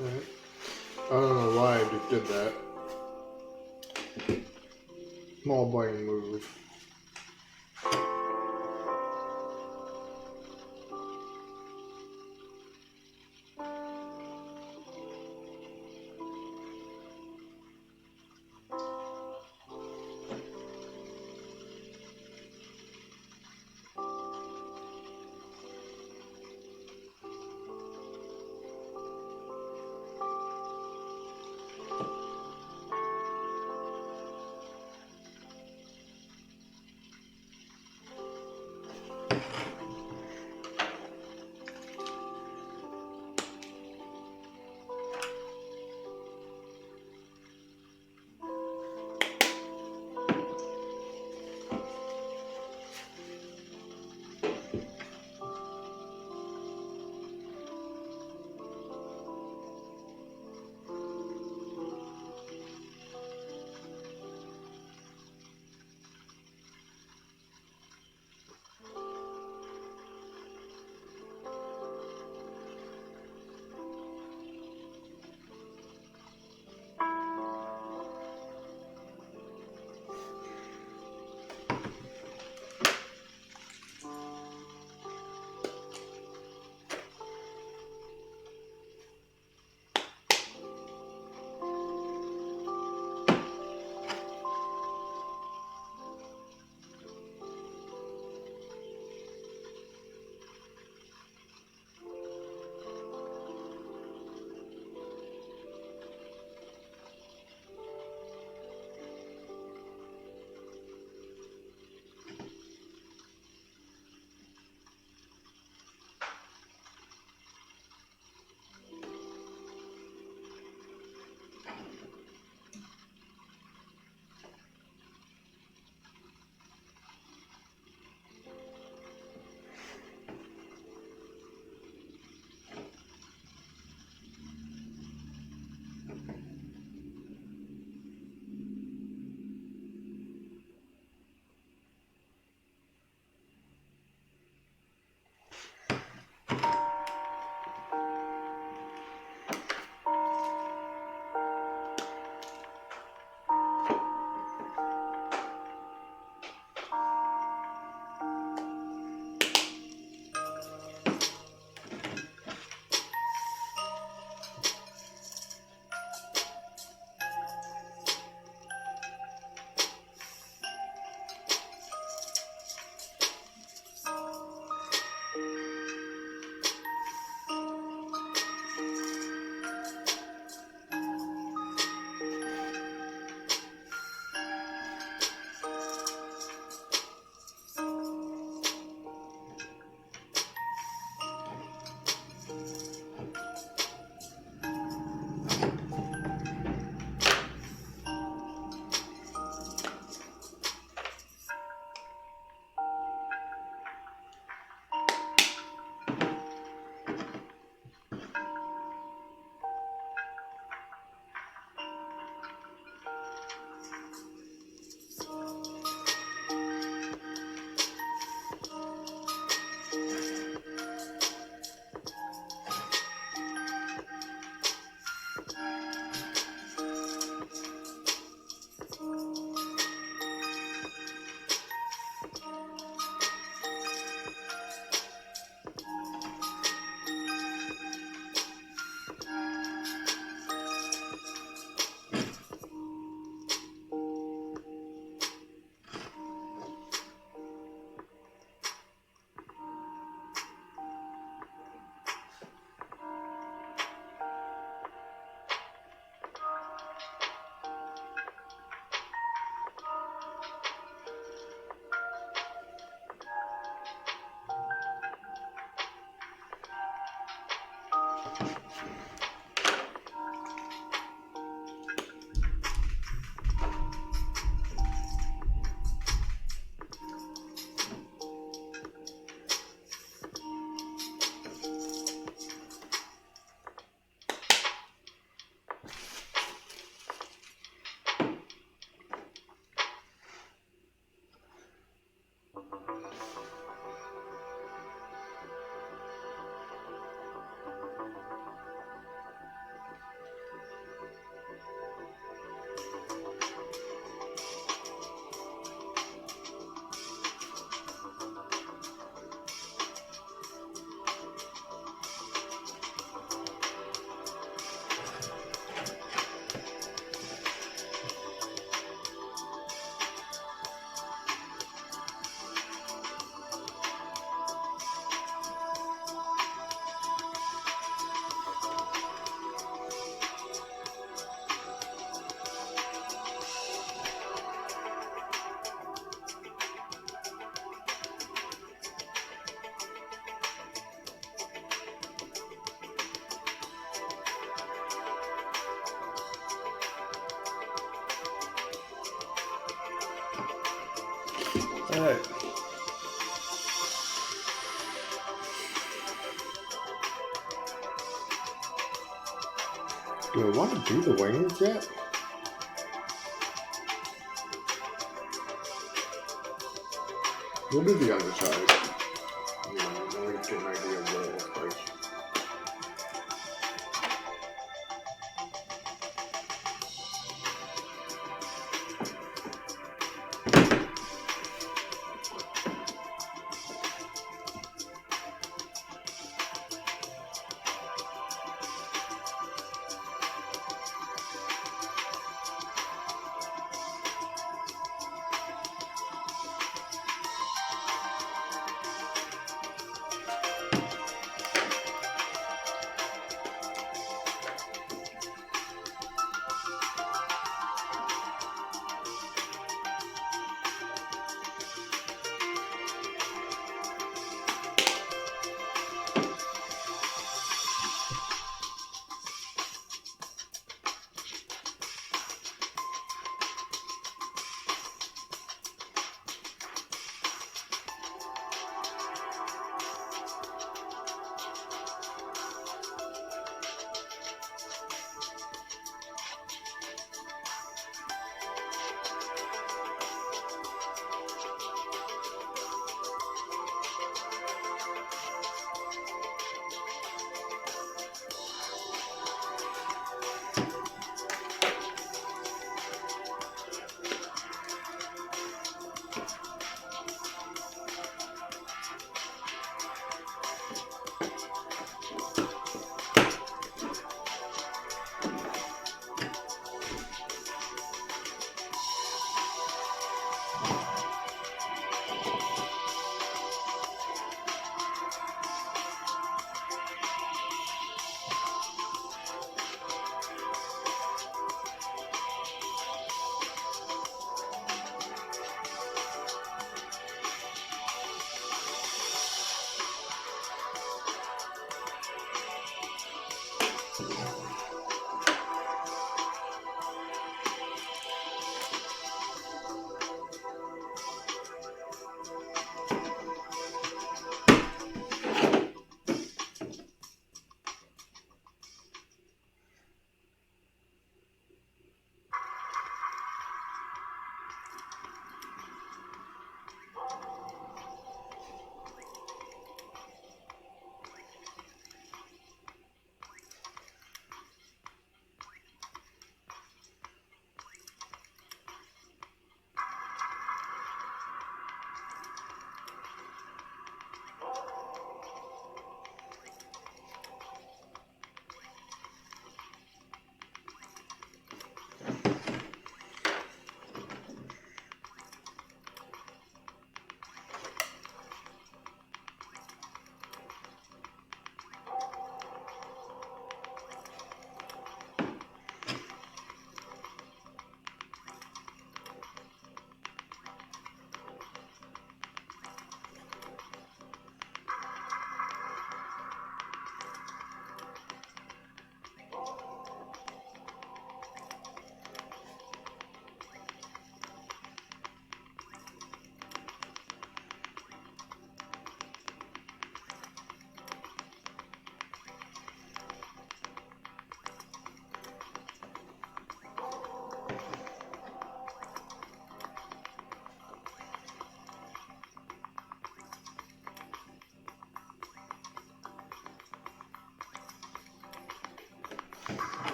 Alright. I don't know why I just did that. Small brain move. Alright. Do I want to do the wings yet? We'll do the underside. You know, I want to get an idea of what it looks like.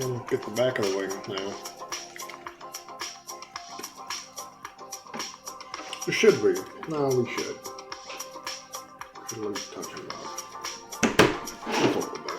And get the back of the wing now. Should we? No, we should. At least touch him up. Just a little bit.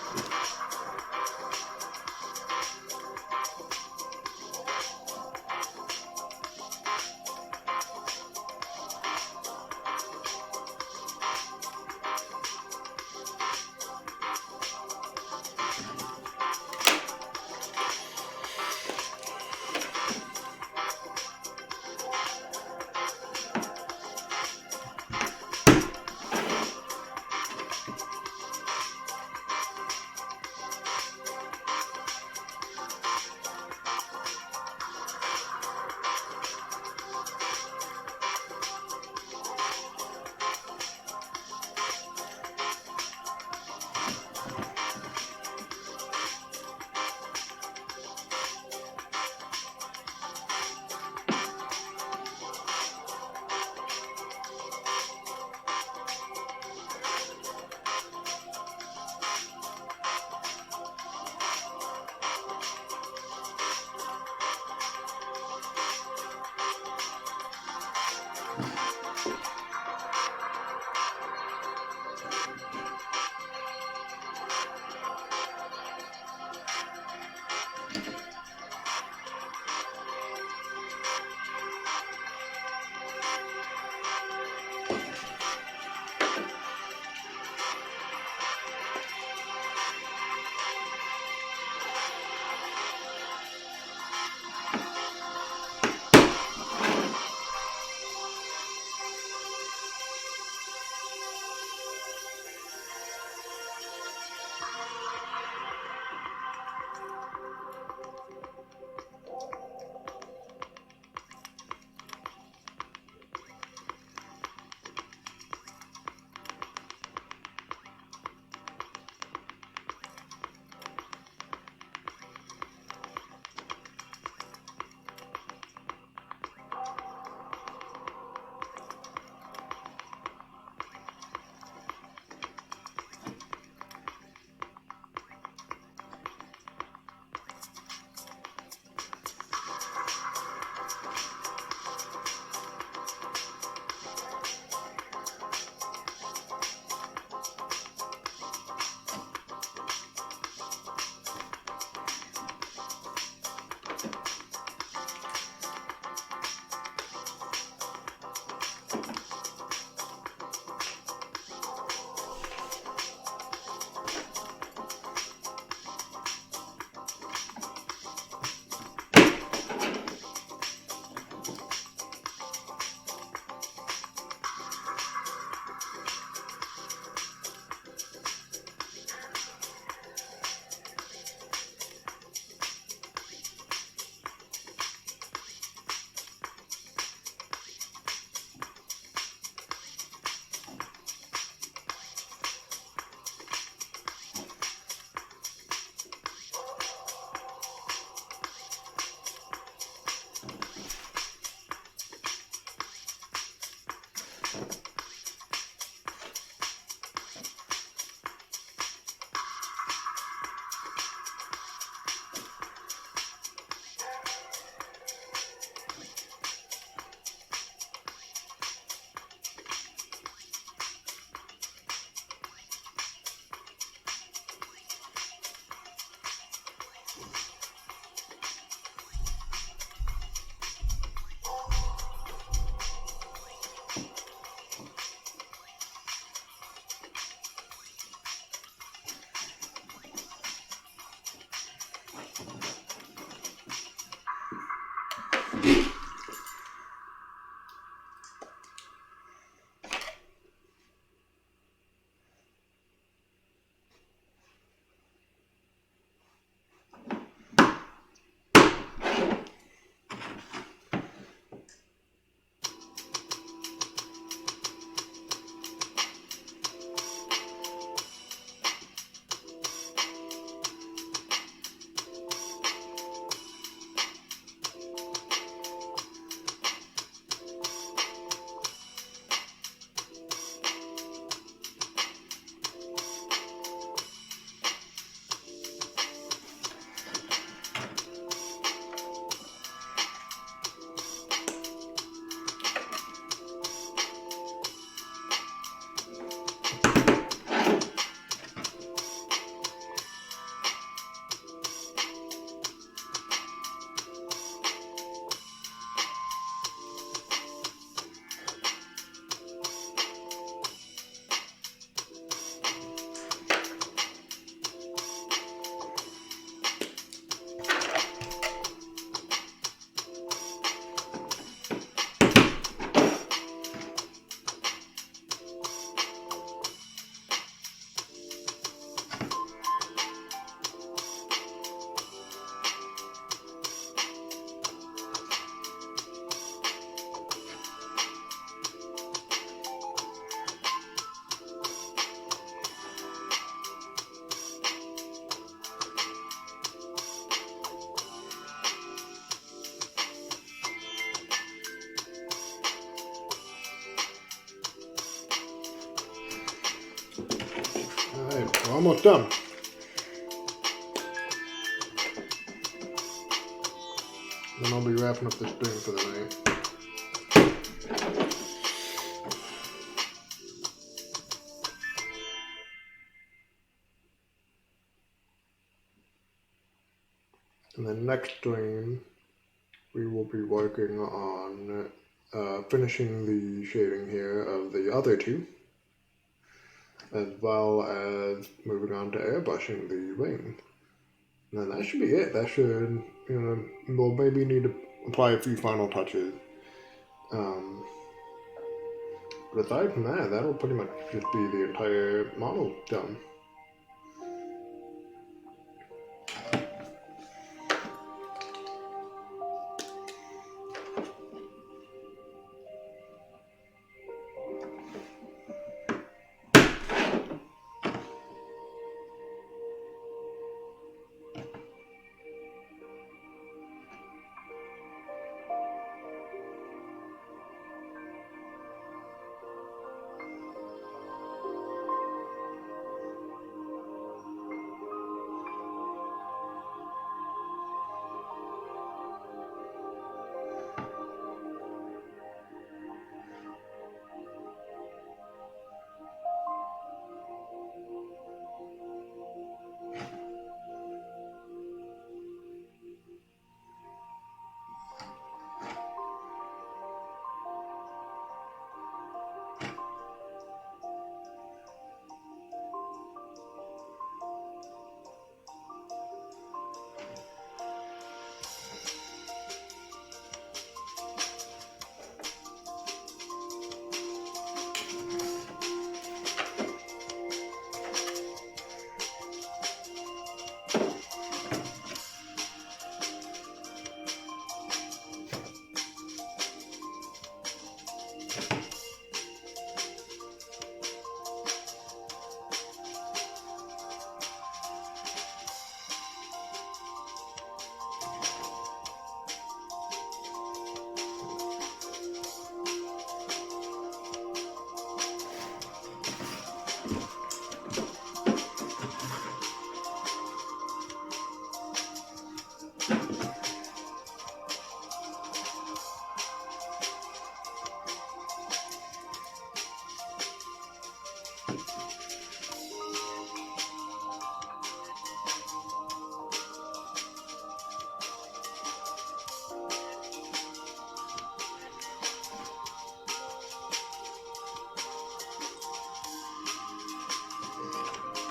Alright, we're almost done. Then I'll be wrapping up this thing for the night. And then next stream, we will be working on finishing the shading here of the other two, as well as moving on to airbrushing the wing. And then that should be it. That should, we'll maybe need to apply a few final touches. But aside from that, that'll pretty much just be the entire model done.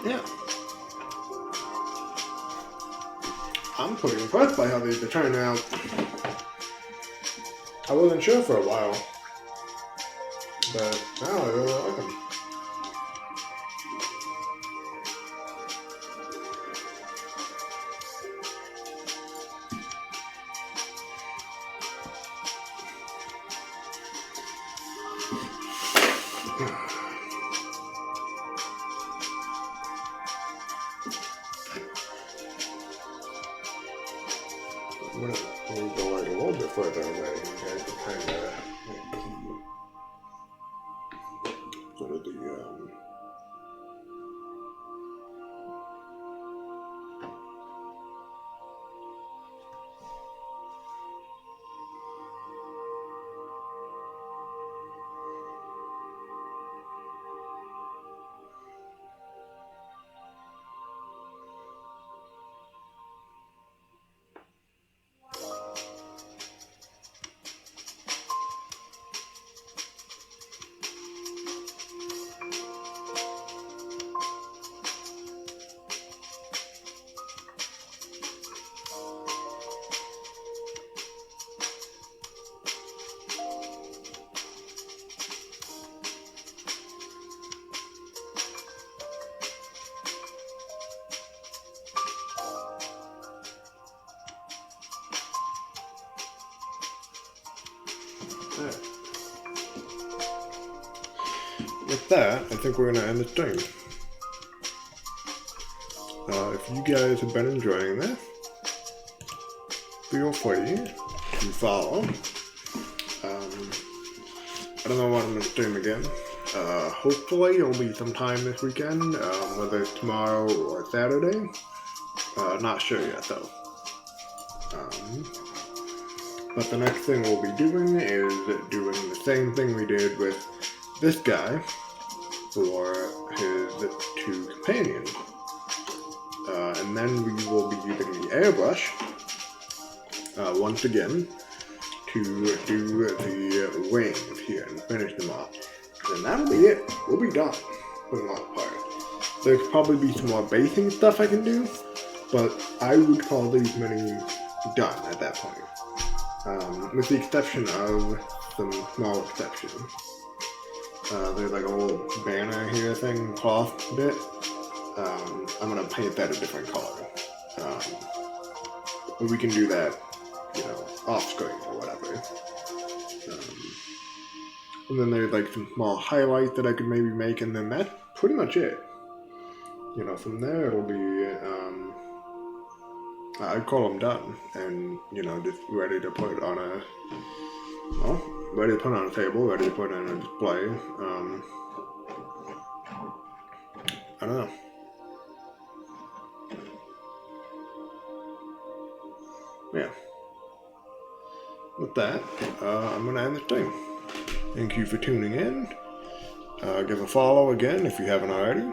Yeah. I'm pretty impressed by how these are turning out. I wasn't sure for a while, but now I really like them. When we go like a little bit further away, you guys can kind of sort of the with that, I think we're going to end the stream. If you guys have been enjoying this, feel free to follow. I don't know what I'm going to stream again. Hopefully it'll be sometime this weekend, whether it's tomorrow or Saturday. Not sure yet though. But the next thing we'll be doing is doing the same thing we did with this guy for his 2 companions. And then we will be using the airbrush once again to do the wings here and finish them off. And that'll be it. We'll be done for the most part. There's probably be some more basing stuff I can do, but I would call these many done at that point. With the exception of some small exceptions. There's like a little banner here thing, cloth bit. I'm gonna paint that a different color. We can do that, off screen or whatever. And then there's like some small highlights that I could maybe make, and then that's pretty much it. From there it'll be, I'd call them done, and, just ready to put on ready to put on a table, ready to put on a display. I don't know. Yeah. With that, I'm going to end this thing. Thank you for tuning in. Give a follow again if you haven't already.